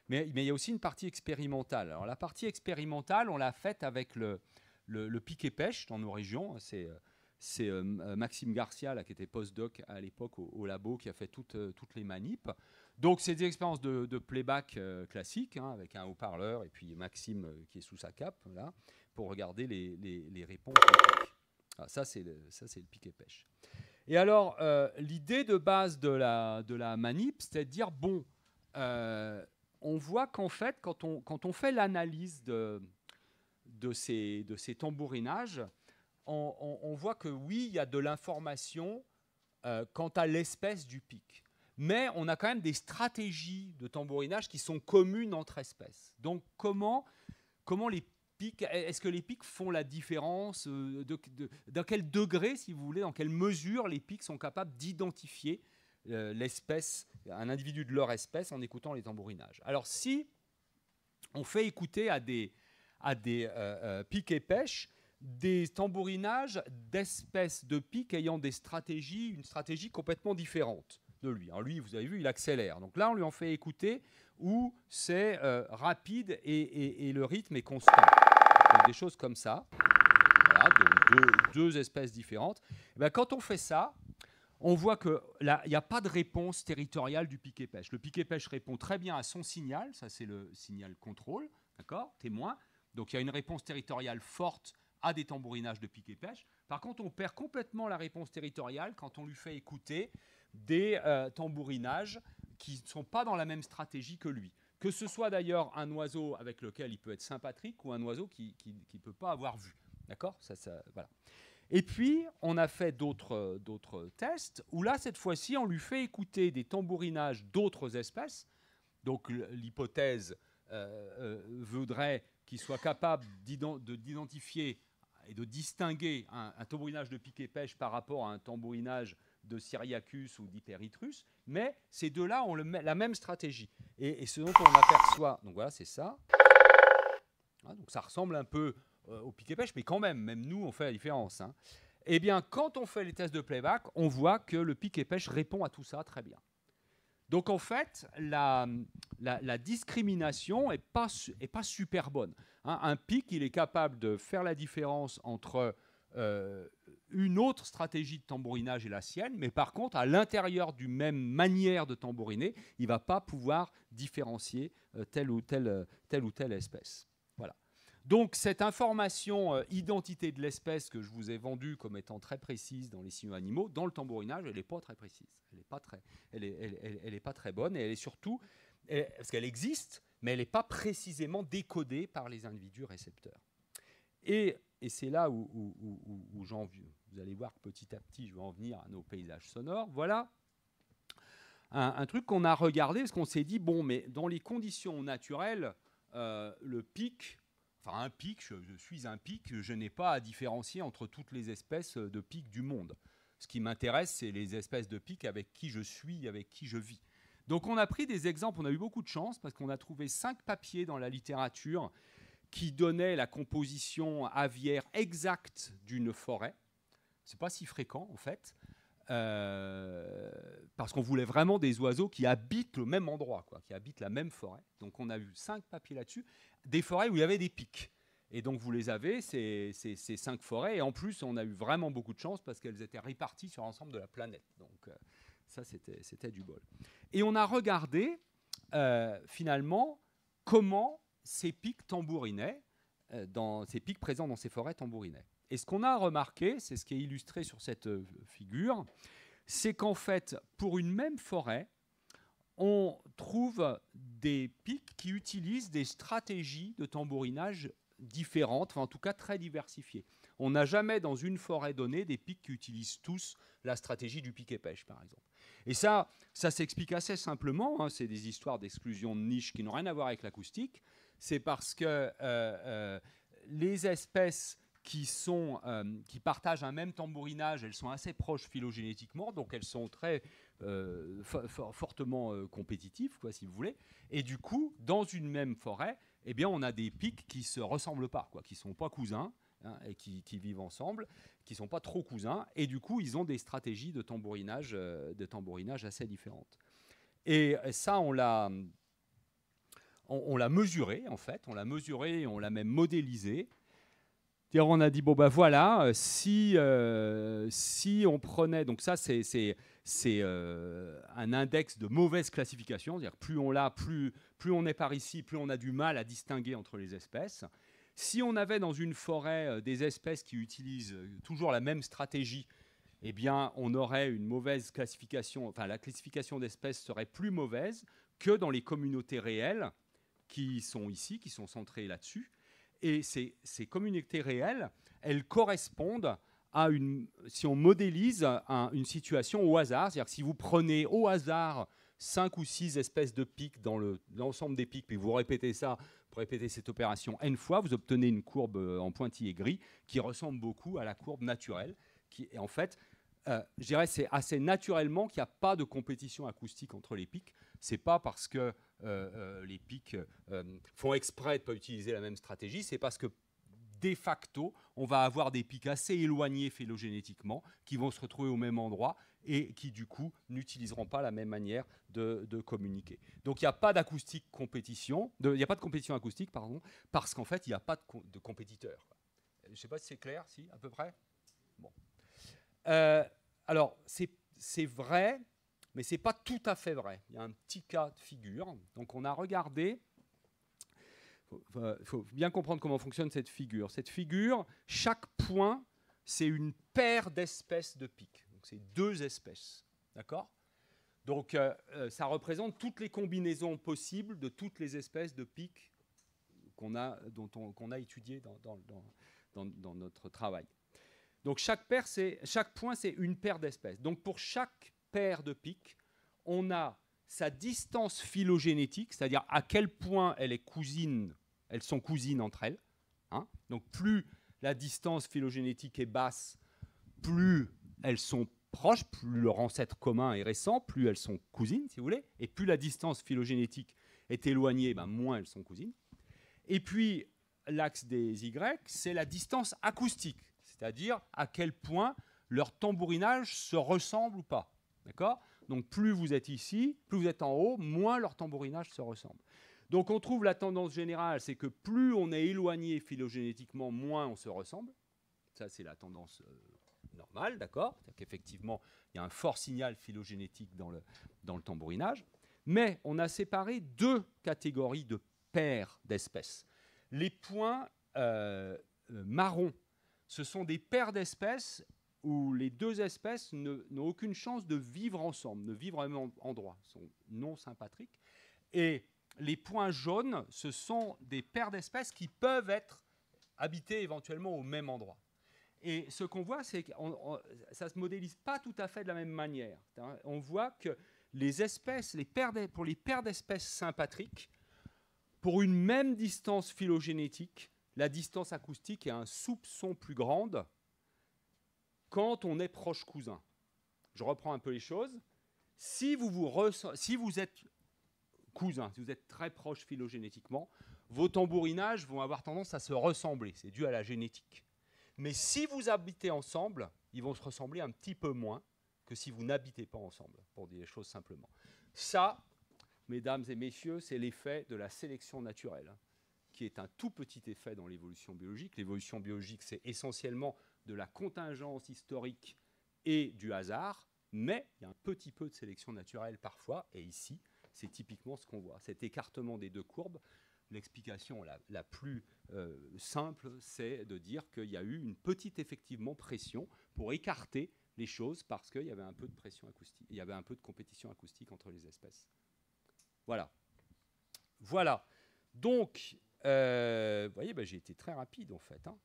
Speaker 1: Mais il y a aussi une partie expérimentale. Alors la partie expérimentale, on l'a faite avec le piquet pêche dans nos régions. C'est Maxime Garcia, là, qui était postdoc à l'époque au labo, qui a fait toutes les manips. Donc, c'est des expériences de playback classique, hein, avec un haut-parleur et puis Maxime qui est sous sa cape, là, pour regarder les réponses. Ah, ça, c'est le piquet pêche. Et alors, l'idée de base de la manip, c'est de dire, bon, on voit qu'en fait, quand on fait l'analyse de ces tambourinages, on voit que oui, il y a de l'information quant à l'espèce du pic. Mais on a quand même des stratégies de tambourinage qui sont communes entre espèces. Donc comment les pics, est-ce que les pics font la différence dans quel degré, si vous voulez, dans quelle mesure les pics sont capables d'identifier l'espèce, un individu de leur espèce en écoutant les tambourinages. Alors si on fait écouter à des pics et pêches des tambourinages d'espèces de pics ayant une stratégie complètement différente de lui. Alors lui, vous avez vu, il accélère. Donc là, on lui en fait écouter où c'est rapide et le rythme est constant. Donc des choses comme ça. Voilà, donc deux espèces différentes. Et bien, quand on fait ça, on voit qu'il n'y a pas de réponse territoriale du piquet pêche. Le piquet pêche répond très bien à son signal, ça c'est le signal contrôle, d'accord, témoin. Donc il y a une réponse territoriale forte à des tambourinages de piquet pêche. Par contre, on perd complètement la réponse territoriale quand on lui fait écouter des tambourinages qui ne sont pas dans la même stratégie que lui. que ce soit d'ailleurs un oiseau avec lequel il peut être sympatrique ou un oiseau qui ne peut pas avoir vu. D'accord ? Voilà. Et puis, on a fait d'autres tests où là, cette fois-ci, on lui fait écouter des tambourinages d'autres espèces. Donc, l'hypothèse voudrait qu'il soit capable d'identifier et de distinguer un tambourinage de piquet-pêche par rapport à un tambourinage de Syriacus ou d'Hyperithris, mais ces deux-là ont la même stratégie. Et ce dont on aperçoit, donc voilà, c'est ça. Ah, donc ça ressemble un peu au piquet-pêche, mais quand même nous, on fait la différence. Hein. Eh bien, quand on fait les tests de playback, on voit que le piquet-pêche répond à tout ça très bien. Donc en fait, la discrimination n'est pas super bonne. Hein, un pic, il est capable de faire la différence entre une autre stratégie de tambourinage et la sienne, mais par contre, à l'intérieur du même manière de tambouriner, il ne va pas pouvoir différencier telle ou telle espèce. Voilà. Donc cette information identité de l'espèce que je vous ai vendue comme étant très précise dans les signaux animaux, dans le tambourinage, elle n'est pas très précise. Elle n'est pas très bonne et elle est surtout, parce qu'elle existe, mais elle n'est pas précisément décodée par les individus récepteurs. Et c'est là où vous allez voir que petit à petit, je vais en venir à nos paysages sonores. Voilà un truc qu'on a regardé, parce qu'on s'est dit, bon, mais dans les conditions naturelles, le pic... Enfin, un pic, je suis un pic, je n'ai pas à différencier entre toutes les espèces de pics du monde. Ce qui m'intéresse, c'est les espèces de pics avec qui je suis, avec qui je vis. Donc on a pris des exemples, on a eu beaucoup de chance, parce qu'on a trouvé 5 papiers dans la littérature qui donnaient la composition aviaire exacte d'une forêt. Ce n'est pas si fréquent, en fait, parce qu'on voulait vraiment des oiseaux qui habitent le même endroit, quoi, qui habitent la même forêt. Donc on a eu 5 papiers là-dessus, des forêts où il y avait des pics. Et donc vous les avez, ces 5 forêts, et en plus on a eu vraiment beaucoup de chance parce qu'elles étaient réparties sur l'ensemble de la planète. Donc ça c'était du bol. Et on a regardé finalement comment ces pics tambourinaient, ces pics présents dans ces forêts tambourinaient. Et ce qu'on a remarqué, c'est ce qui est illustré sur cette figure, c'est qu'en fait, pour une même forêt, on trouve des pics qui utilisent des stratégies de tambourinage différentes, enfin en tout cas très diversifiées. On n'a jamais dans une forêt donnée des pics qui utilisent tous la stratégie du piquet-pêche, par exemple. Et ça s'explique assez simplement, hein, c'est des histoires d'exclusion de niche qui n'ont rien à voir avec l'acoustique, c'est parce que les espèces qui partagent un même tambourinage, elles sont assez proches phylogénétiquement, donc elles sont très fortement compétitives, quoi, si vous voulez. Et du coup, dans une même forêt, eh bien, on a des pics qui ne se ressemblent pas, quoi, qui ne sont pas cousins, hein, et qui vivent ensemble, qui ne sont pas trop cousins, et du coup, ils ont des stratégies de tambourinage assez différentes. Et ça, on l'a mesuré, en fait, on l'a mesuré, on l'a même modélisé. On a dit, bon ben voilà, si on prenait, donc ça c'est un index de mauvaise classification, c'est-à-dire plus on l'a, plus on est par ici, plus on a du mal à distinguer entre les espèces. Si on avait dans une forêt des espèces qui utilisent toujours la même stratégie, eh bien on aurait une mauvaise classification, enfin la classification d'espèces serait plus mauvaise que dans les communautés réelles qui sont ici, qui sont centrées là-dessus. Et ces communautés réelles, elles correspondent à si on modélise une situation au hasard, c'est-à-dire que si vous prenez au hasard 5 ou 6 espèces de pics dans l'ensemble des pics, puis vous répétez cette opération n fois, vous obtenez une courbe en pointillé gris qui ressemble beaucoup à la courbe naturelle. Et en fait, je dirais c'est assez naturellement qu'il n'y a pas de compétition acoustique entre les pics. Ce n'est pas parce que les pics font exprès de ne pas utiliser la même stratégie, c'est parce que de facto, on va avoir des pics assez éloignés phylogénétiquement qui vont se retrouver au même endroit et qui, du coup, n'utiliseront pas la même manière de communiquer. Donc, il n'y a pas d'acoustique compétition, il n'y a pas de compétition acoustique, pardon, parce qu'en fait, il n'y a pas de compétiteurs. Je ne sais pas si c'est clair, si, à peu près. Bon. Alors, c'est vrai, mais ce n'est pas tout à fait vrai. Il y a un petit cas de figure. Donc, on a regardé. Il faut bien comprendre comment fonctionne cette figure. Cette figure, chaque point, c'est une paire d'espèces de pics. Donc, c'est 2 espèces. D'accord ? Donc, ça représente toutes les combinaisons possibles de toutes les espèces de pics qu'on a étudiées dans notre travail. Donc, chaque point, c'est une paire d'espèces. Donc, pour chaque paire de pics, on a sa distance phylogénétique, c'est-à-dire à quel point elles sont cousines entre elles. Hein. Donc, plus la distance phylogénétique est basse, plus elles sont proches, plus leur ancêtre commun est récent, plus elles sont cousines, si vous voulez, et plus la distance phylogénétique est éloignée, moins elles sont cousines. Et puis, l'axe des Y, c'est la distance acoustique, c'est-à-dire à quel point leur tambourinage se ressemble ou pas. D'accord ? Donc, plus vous êtes ici, plus vous êtes en haut, moins leur tambourinage se ressemble. Donc, on trouve la tendance générale, c'est que plus on est éloigné phylogénétiquement, moins on se ressemble. Ça, c'est la tendance normale, d'accord ? C'est-à-dire qu'effectivement, il y a un fort signal phylogénétique dans le tambourinage. Mais on a séparé deux catégories de paires d'espèces. Les points marrons, ce sont des paires d'espèces où les deux espèces n'ont aucune chance de vivre ensemble, de vivre au même endroit, sont non sympatriques. Et les points jaunes, ce sont des paires d'espèces qui peuvent être habitées éventuellement au même endroit. Et ce qu'on voit, c'est que ça ne se modélise pas tout à fait de la même manière. On voit que pour les paires d'espèces sympatriques, pour une même distance phylogénétique, la distance acoustique est un soupçon plus grande quand on est proche cousin. Je reprends un peu les choses. Si vous êtes cousin, si vous êtes très proche phylogénétiquement, vos tambourinages vont avoir tendance à se ressembler. C'est dû à la génétique. Mais si vous habitez ensemble, ils vont se ressembler un petit peu moins que si vous n'habitez pas ensemble, pour dire les choses simplement. Ça, mesdames et messieurs, c'est l'effet de la sélection naturelle, qui est un tout petit effet dans l'évolution biologique. L'évolution biologique, c'est essentiellement de la contingence historique et du hasard, mais il y a un petit peu de sélection naturelle parfois, et ici, c'est typiquement ce qu'on voit. Cet écartement des deux courbes, l'explication la plus simple, c'est de dire qu'il y a eu une petite, effectivement, pression pour écarter les choses parce qu'il y avait un peu de pression acoustique, il y avait un peu de compétition acoustique entre les espèces. Voilà. Voilà. Donc, vous voyez, j'ai été très rapide en fait. Hein.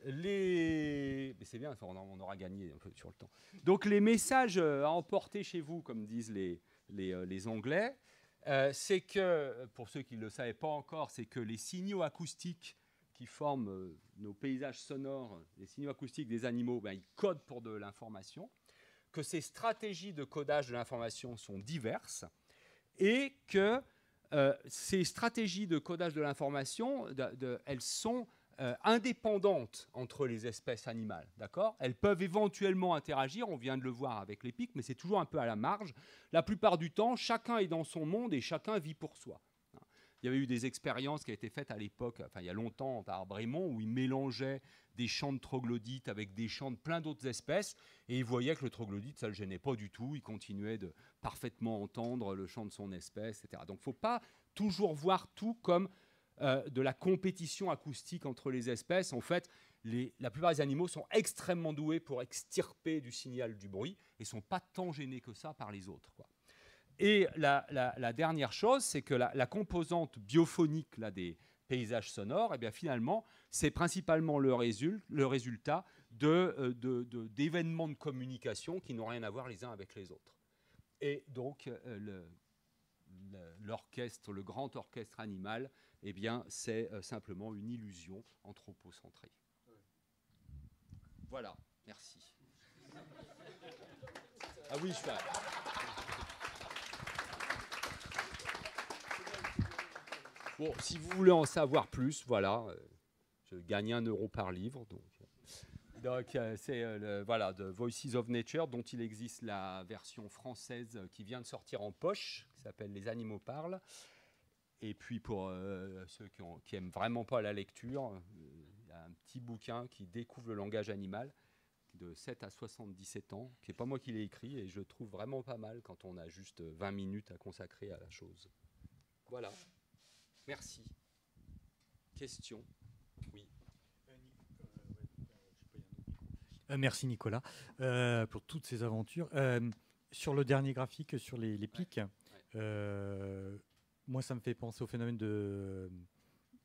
Speaker 1: Mais c'est bien, on aura gagné un peu sur le temps. Donc, les messages à emporter chez vous, comme disent les Anglais, c'est que, pour ceux qui ne le savaient pas encore, c'est que les signaux acoustiques qui forment nos paysages sonores, les signaux acoustiques des animaux, ils codent pour de l'information, que ces stratégies de codage de l'information sont diverses et que ces stratégies de codage de l'information, elles sont indépendantes entre les espèces animales, d'accord ? Elles peuvent éventuellement interagir, on vient de le voir avec les pics, mais c'est toujours un peu à la marge. La plupart du temps, chacun est dans son monde et chacun vit pour soi. Il y avait eu des expériences qui ont été faites à l'époque, enfin il y a longtemps, par Brémond, où ils mélangeaient des chants de troglodytes avec des chants de plein d'autres espèces, et ils voyaient que le troglodyte, ça ne le gênait pas du tout, il continuait de parfaitement entendre le chant de son espèce, etc. Donc il ne faut pas toujours voir tout comme de la compétition acoustique entre les espèces. En fait, la plupart des animaux sont extrêmement doués pour extirper du signal du bruit, et ne sont pas tant gênés que ça par les autres, quoi. Et la dernière chose, c'est que la composante biophonique là, des paysages sonores, eh bien, finalement, c'est principalement le résultat d'événements de communication qui n'ont rien à voir les uns avec les autres. Et donc, l'orchestre, le grand orchestre animal, eh bien, c'est simplement une illusion anthropocentrée. Voilà, merci. Ah oui, je fais... Bon, si vous voulez en savoir plus, voilà, je gagne 1 euro par livre. Donc c'est voilà, The Voices of Nature, dont il existe la version française qui vient de sortir en poche, qui s'appelle Les animaux parlent. Et puis pour ceux qui aiment vraiment pas la lecture, il y a un petit bouquin qui découvre le langage animal de 7 à 77 ans, qui n'est pas moi qui l'ai écrit, et je trouve vraiment pas mal quand on a juste 20 minutes à consacrer à la chose. Voilà. Merci. Question ? Oui.
Speaker 2: Merci Nicolas pour toutes ces aventures. Sur le dernier graphique, sur les pics,
Speaker 1: Ouais.
Speaker 2: moi, ça me fait penser au phénomène de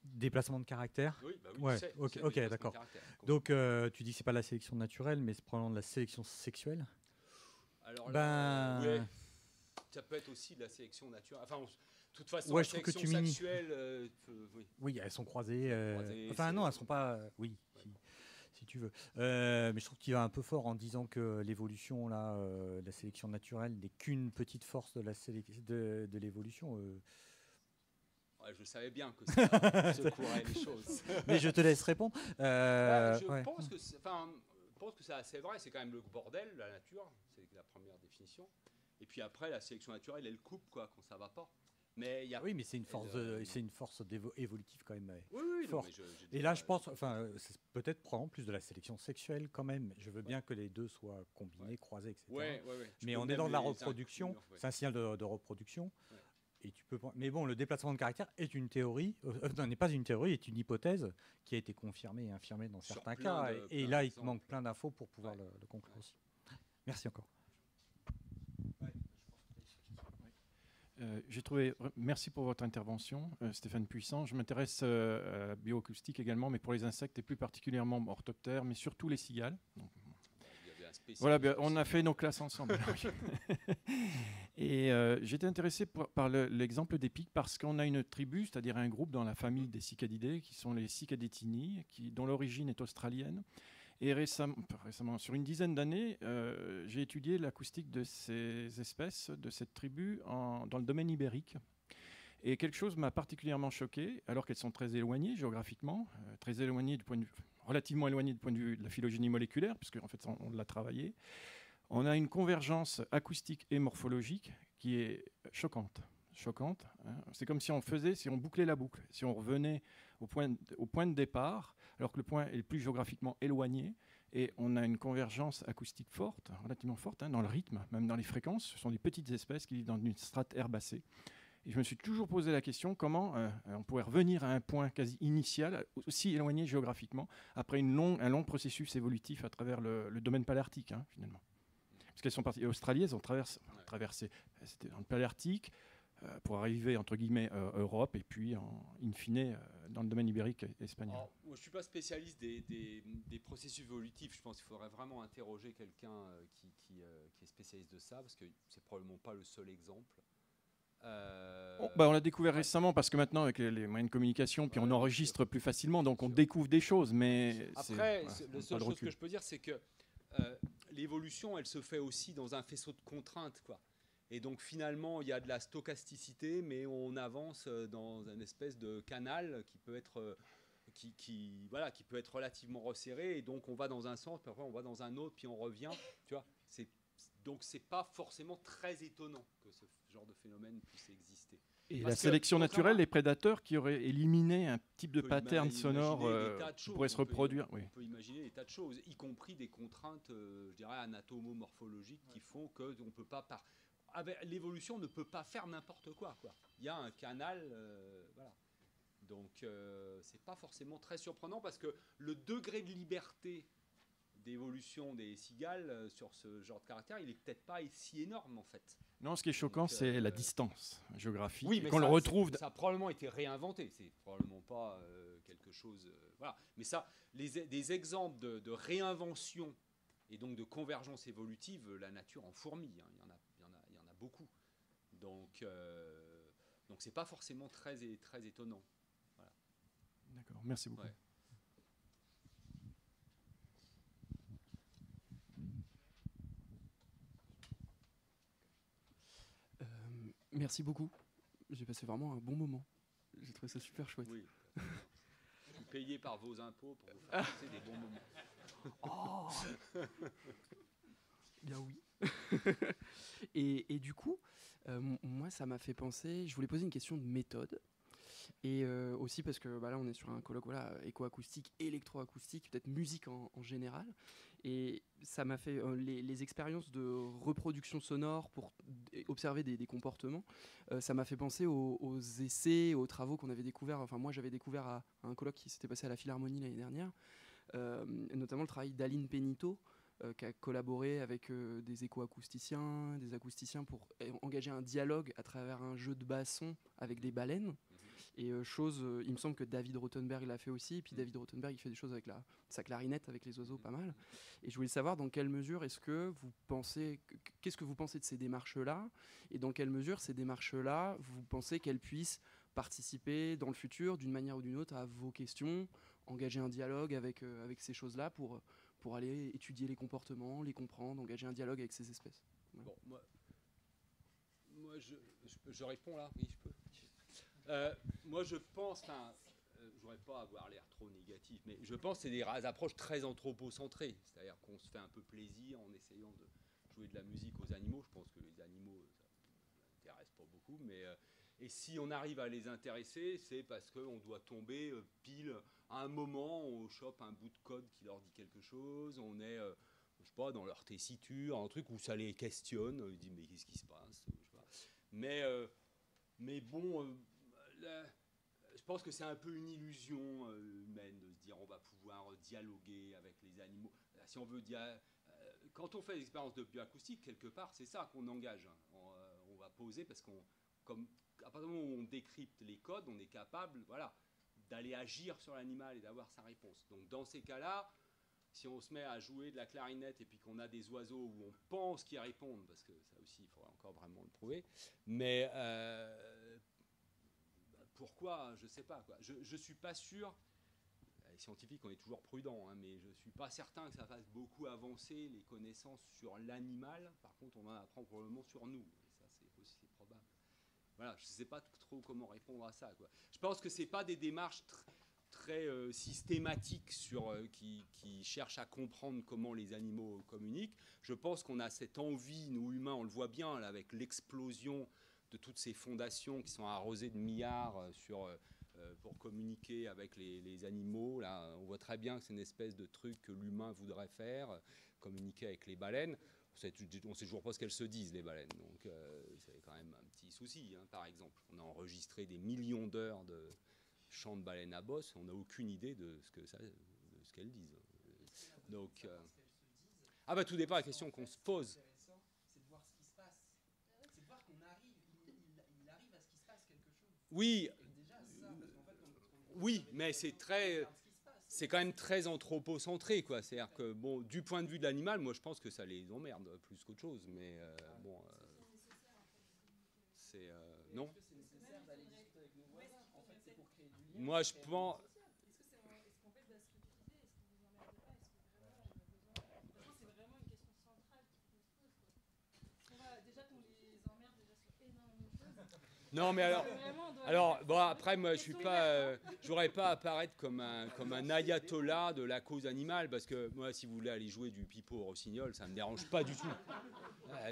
Speaker 2: déplacement de caractère.
Speaker 1: Oui, bah oui,
Speaker 2: Ouais,
Speaker 1: c'est
Speaker 2: ok,
Speaker 1: le
Speaker 2: ok,
Speaker 1: déplacement de
Speaker 2: d'accord.
Speaker 1: caractère.
Speaker 2: Donc, tu dis que c'est pas la sélection naturelle, mais c'est probablement de la sélection sexuelle.
Speaker 1: Alors là, ouais,
Speaker 2: Ben,
Speaker 1: ça peut être aussi de la sélection naturelle. Enfin, de toute façon,
Speaker 2: ouais,
Speaker 1: la
Speaker 2: je trouve que
Speaker 1: sélection
Speaker 2: tu minimes.
Speaker 1: sexuelle, oui,
Speaker 2: Oui, elles sont croisées.
Speaker 1: croisée,
Speaker 2: Enfin,
Speaker 1: c'est
Speaker 2: non, elles sont pas. Oui,
Speaker 1: ouais.
Speaker 2: si tu veux. Mais je trouve qu'il va un peu fort en disant que l'évolution, là, la sélection naturelle n'est qu'une petite force de de l'évolution.
Speaker 1: Ouais, je savais bien que ça secouerait les choses.
Speaker 2: Mais je te laisse répondre.
Speaker 1: Bah, je
Speaker 2: Ouais.
Speaker 1: pense que je pense que c'est assez vrai. C'est quand même le bordel, la nature. C'est la première définition. Et puis après, la sélection naturelle, elle coupe quoi quand ça va pas. Mais il y a.
Speaker 2: Oui, mais c'est une force,
Speaker 1: elle,
Speaker 2: c'est une force évolutive quand même
Speaker 1: oui, oui, non, mais
Speaker 2: forte.
Speaker 1: je dis
Speaker 2: Et là,
Speaker 1: pas.
Speaker 2: je pense, enfin, c'est peut-être probablement plus de la sélection sexuelle quand même. Je veux bien que les deux soient combinés,
Speaker 1: Ouais,
Speaker 2: croisés, etc.
Speaker 1: ouais, ouais, ouais. Tu
Speaker 2: Mais
Speaker 1: peux
Speaker 2: on est
Speaker 1: même
Speaker 2: dans de la
Speaker 1: les
Speaker 2: reproduction.
Speaker 1: inclure. Ouais.
Speaker 2: C'est un signal de reproduction.
Speaker 1: Ouais.
Speaker 2: Et tu peux. Mais bon, le déplacement de caractère est une théorie. Non, n'est pas une théorie, est une hypothèse qui a été confirmée et infirmée dans
Speaker 1: Sur
Speaker 2: certains
Speaker 1: plein
Speaker 2: cas.
Speaker 1: de
Speaker 2: Et
Speaker 1: plein
Speaker 2: là, il te
Speaker 1: d'exemples.
Speaker 2: manque plein d'infos pour pouvoir
Speaker 1: Ouais.
Speaker 2: le conclure
Speaker 1: Ouais.
Speaker 2: aussi. Merci encore.
Speaker 3: J'ai trouvé. Merci pour votre intervention, Stéphane Puissant. Je m'intéresse à la bioacoustique également, mais pour les insectes et plus particulièrement orthoptères, mais surtout les cigales. Donc,
Speaker 1: Il y avait un spécialiste
Speaker 3: voilà, bien, on
Speaker 1: aussi.
Speaker 3: a fait nos classes ensemble. Et j'étais intéressé par l'exemple des pics parce qu'on a une tribu, c'est-à-dire un groupe dans la famille des cicadidés, qui sont les Cicadetini, dont l'origine est australienne. Et récemment, sur une dizaine d'années, j'ai étudié l'acoustique de ces espèces, de cette tribu, dans le domaine ibérique. Et quelque chose m'a particulièrement choqué, alors qu'elles sont très éloignées géographiquement, très éloignées relativement éloignées du point de vue de la phylogénie moléculaire, puisque en fait on l'a travaillé. On a une convergence acoustique et morphologique qui est choquante. Choquante. Hein. C'est comme si on bouclait la boucle, si on revenait au point de départ, alors que le point est le plus géographiquement éloigné, et on a une convergence acoustique forte, relativement forte, hein, dans le rythme, même dans les fréquences. Ce sont des petites espèces qui vivent dans une strate herbacée. Et je me suis toujours posé la question comment on pourrait revenir à un point quasi initial, aussi éloigné géographiquement, après un long processus évolutif à travers le domaine paléarctique, hein, finalement. Parce qu'elles sont parties australiennes, elles ont traversé c'était dans le paléarctique, pour arriver, entre guillemets, Europe, et puis, in fine, dans le domaine ibérique espagnol.
Speaker 1: Alors, moi, je ne suis pas spécialiste des processus évolutifs. Je pense qu'il faudrait vraiment interroger quelqu'un qui est spécialiste de ça, parce que c'est probablement pas le seul exemple.
Speaker 3: On l'a découvert récemment, parce que maintenant, avec les moyens de communication, puis on enregistre plus facilement, donc on découvre des choses. Mais
Speaker 1: après, la seule chose que je peux dire, c'est que l'évolution, elle se fait aussi dans un faisceau de contraintes, quoi. Et donc finalement, il y a de la stochasticité, mais on avance dans une espèce de canal qui peut être, qui peut être relativement resserré. Et donc on va dans un sens, puis après on va dans un autre, puis on revient. Tu vois, donc c'est pas forcément très étonnant que ce genre de phénomène puisse exister.
Speaker 3: Et
Speaker 1: Parce
Speaker 3: la
Speaker 1: que,
Speaker 3: sélection naturelle, les prédateurs qui auraient éliminé un type de pattern sonore qui pourrait se reproduire.
Speaker 1: On peut imaginer des tas de choses, y compris des contraintes, je dirais, anatomomorphologiques qui font que on peut pas l'évolution ne peut pas faire n'importe quoi. Il y a un canal, voilà. Donc c'est pas forcément très surprenant parce que le degré de liberté d'évolution des cigales sur ce genre de caractère, il est peut-être pas si énorme en fait.
Speaker 3: Non, ce qui est choquant, c'est la distance géographique.
Speaker 1: Oui, mais
Speaker 3: qu'on le retrouve.
Speaker 1: Ça a probablement été réinventé. C'est probablement pas quelque chose. Voilà. Mais ça, des exemples de réinvention et donc de convergence évolutive, la nature en fourmille. Hein. Il y en a beaucoup. Donc c'est pas forcément très étonnant. Voilà.
Speaker 3: D'accord. Merci beaucoup.
Speaker 1: Ouais.
Speaker 4: Merci beaucoup. J'ai passé vraiment un bon moment. J'ai trouvé ça super chouette.
Speaker 1: Oui. Je suis payé par vos impôts pour vous faire passer des bons moments.
Speaker 4: Oh Bien oui. Et du coup, moi, ça m'a fait penser. Je voulais poser une question de méthode. Et aussi parce que là, on est sur un colloque écoacoustique, électroacoustique, peut-être musique en général. Et ça m'a fait les expériences de reproduction sonore pour observer des comportements. Ça m'a fait penser aux essais, aux travaux qu'on avait découverts. Enfin, moi, j'avais découvert à un colloque qui s'était passé à la Philharmonie l'année dernière, notamment le travail d'Aline Péniteau qui a collaboré avec des écoacousticiens, des acousticiens pour engager un dialogue à travers un jeu de basson avec des baleines. Et il me semble que David Rothenberg l'a fait aussi. Et puis David Rothenberg, il fait des choses avec sa clarinette, avec les oiseaux, pas mal. Et je voulais savoir dans quelle mesure est-ce que vous pensez, qu'est-ce que vous pensez de ces démarches-là, et dans quelle mesure ces démarches-là, vous pensez qu'elles puissent participer dans le futur, d'une manière ou d'une autre, à vos questions, engager un dialogue avec ces choses-là pour aller étudier les comportements, les comprendre, engager un dialogue avec ces espèces. Voilà.
Speaker 1: Bon, moi je réponds là, oui, je peux. Moi, je pense, je ne voudrais pas avoir l'air trop négatif, mais je pense que c'est des approches très anthropocentrées. C'est-à-dire qu'on se fait un peu plaisir en essayant de jouer de la musique aux animaux. Je pense que les animaux, ça n'intéresse pas beaucoup. Et si on arrive à les intéresser, c'est parce qu'on doit tomber pile à un moment, on chope un bout de code qui leur dit quelque chose, on est, je sais pas, dans leur tessiture, un truc où ça les questionne. Ils disent, mais qu'est-ce qui se passe, je sais pas. Mais bon... je pense que c'est un peu une illusion humaine de se dire on va pouvoir dialoguer avec les animaux. Si on veut quand on fait l'expérience de bioacoustique, quelque part, c'est ça qu'on engage. On va poser parce à partir du moment où on décrypte les codes, on est capable, voilà, d'aller agir sur l'animal et d'avoir sa réponse. Donc dans ces cas-là, si on se met à jouer de la clarinette et puis qu'on a des oiseaux où on pense qu'ils répondent, parce que ça aussi, il faudra encore vraiment le prouver, mais pourquoi, je ne sais pas, quoi. Je ne suis pas sûr, les scientifiques, on est toujours prudents, hein, mais je ne suis pas certain que ça fasse beaucoup avancer les connaissances sur l'animal. Par contre, on en apprend probablement sur nous, et ça c'est aussi probable. Voilà, je ne sais pas trop comment répondre à ça, quoi. Je pense que ce n'est pas des démarches très systématiques qui cherchent à comprendre comment les animaux communiquent. Je pense qu'on a cette envie, nous humains, on le voit bien là, avec l'explosion de toutes ces fondations qui sont arrosées de milliards pour communiquer avec les animaux. Là, on voit très bien que c'est une espèce de truc que l'humain voudrait faire, communiquer avec les baleines. On ne sait toujours pas ce qu'elles se disent, les baleines. Donc, c'est quand même un petit souci, hein, par exemple. On a enregistré des millions d'heures de chants de baleines à bosse. On n'a aucune idée de ce qu'elles disent. Donc, tout dépend de la question qu'on se pose. Oui, oui, mais c'est quand même très anthropocentré, quoi. C'est-à-dire que, bon, du point de vue de l'animal, moi, je pense que ça les emmerde plus qu'autre chose. Mais bon, c'est non. Moi, je pense. Non, mais alors bon, après, moi, je n'aurais pas à apparaître comme un ayatollah de la cause animale, parce que moi, si vous voulez aller jouer du pipeau au rossignol, ça ne me dérange pas du tout.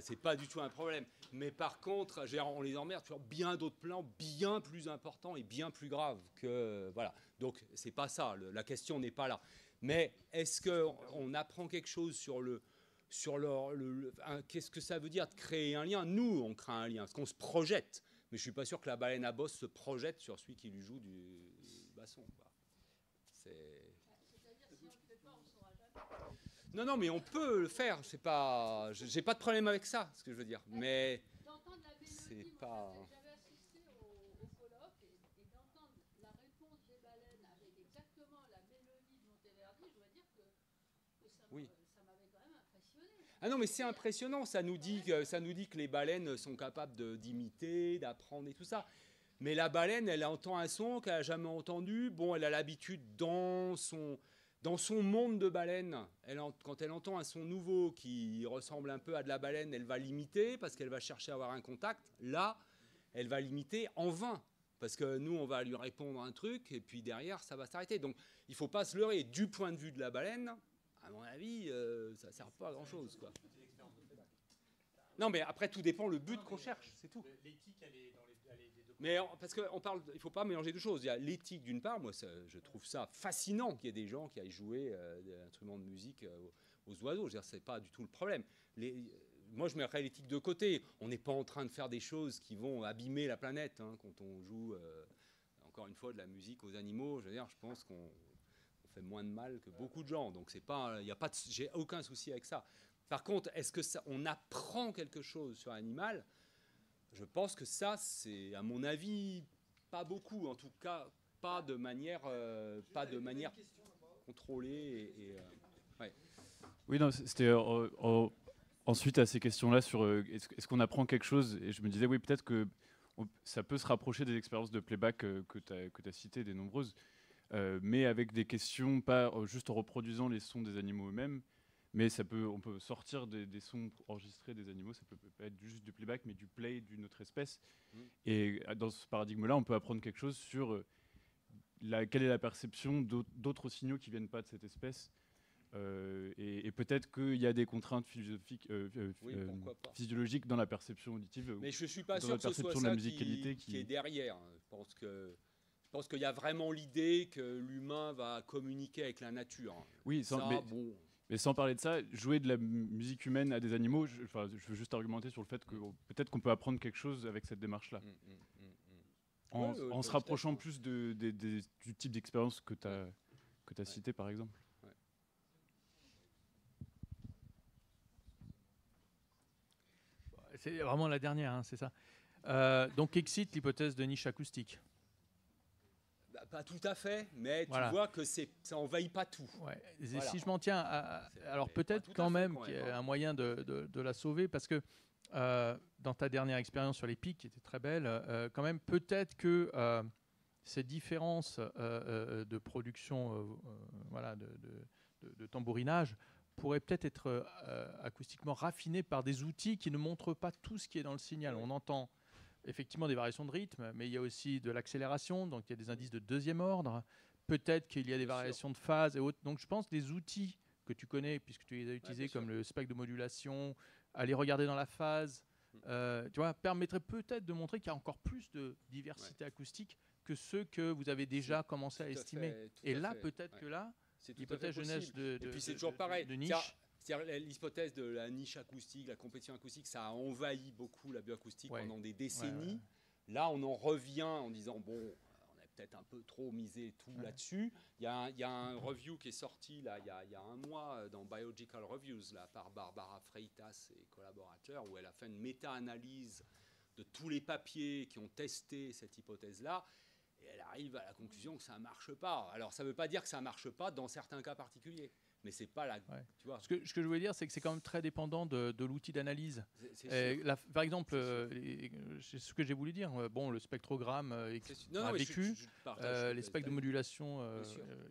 Speaker 1: C'est pas du tout un problème. Mais par contre, on les emmerde sur bien d'autres plans, bien plus importants et bien plus graves que voilà. Donc, c'est pas ça. La question n'est pas là. Mais est-ce qu'on apprend quelque chose qu'est-ce que ça veut dire de créer un lien? Nous, on crée un lien, parce qu'on se projette. Mais je ne suis pas sûr que la baleine à bosse se projette sur celui qui lui joue du basson.
Speaker 5: C'est-à-dire, si on ne le fait pas, on ne saura jamais.
Speaker 1: Non, mais on peut le faire. J'ai pas de problème avec ça, ce que je veux dire. Mais
Speaker 5: d'entendre la mélodie,
Speaker 1: c'est pas.
Speaker 5: J'avais assisté au colloque et d'entendre la réponse des baleines avec exactement la mélodie de Monteverdi, je dois dire que ça m'avait quand même impressionné.
Speaker 1: Ah non, mais c'est impressionnant, ça nous dit que les baleines sont capables d'imiter, d'apprendre et tout ça. Mais la baleine, elle entend un son qu'elle n'a jamais entendu. Bon, elle a l'habitude dans son monde de baleine. Quand elle entend un son nouveau qui ressemble un peu à de la baleine, elle va l'imiter parce qu'elle va chercher à avoir un contact. Là, elle va l'imiter en vain. Parce que nous, on va lui répondre un truc et puis derrière, ça va s'arrêter. Donc, il ne faut pas se leurrer. Du point de vue de la baleine, à mon avis, ça ne sert pas à grand-chose, quoi. Non, mais après, tout dépend le but qu'on cherche, c'est tout.
Speaker 2: L'éthique, elle est dans les deux.
Speaker 1: Mais parce qu'il ne faut pas mélanger deux choses. Il y a l'éthique d'une part. Moi, je trouve ça fascinant qu'il y ait des gens qui aillent jouer des instruments de musique aux oiseaux. Je veux dire, c'est pas du tout le problème. Moi, je mettrais l'éthique de côté. On n'est pas en train de faire des choses qui vont abîmer la planète, hein, quand on joue, encore une fois, de la musique aux animaux. Je veux dire, je pense qu'on fait moins de mal que beaucoup de gens. Donc c'est pas, j'ai aucun souci avec ça. Par contre, est-ce que on apprend quelque chose sur l'animal? Je pense que ça, c'est à mon avis pas beaucoup. En tout cas, pas de manière contrôlée. Ouais.
Speaker 6: Oui, non, c'était ensuite à ces questions-là sur est-ce qu'on apprend quelque chose, et je me disais oui, peut-être que ça peut se rapprocher des expériences de playback que tu as citées, des nombreuses, mais avec des questions, pas juste en reproduisant les sons des animaux eux-mêmes, mais on peut sortir des sons enregistrés des animaux, ça peut pas être juste du playback, mais du play d'une autre espèce. Et dans ce paradigme-là, on peut apprendre quelque chose sur quelle est la perception d'autres signaux qui ne viennent pas de cette espèce. Et peut-être qu'il y a des contraintes physiologiques dans la perception auditive.
Speaker 1: Mais je ne suis pas sûr que ce soit ça qui est derrière. Je pense qu'il y a vraiment l'idée que l'humain va communiquer avec la nature.
Speaker 6: Oui, mais sans parler de ça, jouer de la musique humaine à des animaux, je veux juste argumenter sur le fait que peut-être qu'on peut apprendre quelque chose avec cette démarche-là. En se rapprochant plus du type d'expérience que tu as cité, par exemple.
Speaker 7: C'est vraiment la dernière, hein, c'est ça. Donc excite l'hypothèse de niche acoustique.
Speaker 1: Pas tout à fait, mais tu vois que ça envahit pas tout.
Speaker 7: Ouais. Voilà. Si je m'en tiens alors peut-être quand même qu'il y a un moyen de la sauver, parce que dans ta dernière expérience sur les pics, qui était très belle, quand même peut-être que ces différences de production de tambourinage pourrait peut-être être acoustiquement raffiné par des outils qui ne montrent pas tout ce qui est dans le signal. On entend effectivement des variations de rythme, mais il y a aussi de l'accélération, donc il y a des indices de deuxième ordre. Peut-être qu'il y a des variations de phase et autres. Donc je pense que des outils que tu connais, puisque tu les as utilisés comme le spectre de modulation, aller regarder dans la phase, tu vois, permettrait peut-être de montrer qu'il y a encore plus de diversité acoustique que ceux que vous avez déjà commencé à estimer. Et là, peut-être que là, l'hypothèse jeunesse de
Speaker 1: et puis c'est toujours pareil.
Speaker 7: De niche.
Speaker 1: C'est-à-dire l'hypothèse de la niche acoustique, la compétition acoustique, ça a envahi beaucoup la bioacoustique pendant des décennies. Là, on en revient en disant, bon, on a peut-être un peu trop misé tout là-dessus. Il y a un review qui est sorti là, il y a un mois dans Biological Reviews là, par Barbara Freitas et collaborateurs, où elle a fait une méta-analyse de tous les papiers qui ont testé cette hypothèse-là. Et elle arrive à la conclusion que ça ne marche pas. Alors, ça ne veut pas dire que ça ne marche pas dans certains cas particuliers. Mais c'est pas la. Tu vois.
Speaker 7: Ce que je voulais dire, c'est que c'est quand même très dépendant de l'outil d'analyse. Par exemple, c'est ce que j'ai voulu dire. Bon, le spectrogramme a vécu. Les spectres de modulation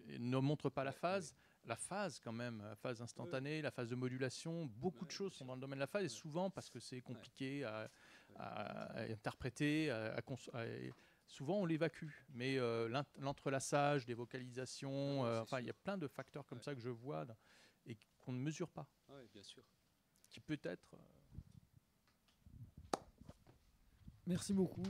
Speaker 7: ne montrent pas la phase. La phase, quand même, la phase instantanée, la phase de modulation, beaucoup de choses sont dans le domaine de la phase, et souvent parce que c'est compliqué à interpréter, souvent on l'évacue, mais l'entrelaçage des vocalisations, il y a plein de facteurs comme ça que je vois et qu'on ne mesure pas.
Speaker 1: Oui, bien sûr.
Speaker 7: Qui peut être...
Speaker 8: Merci beaucoup.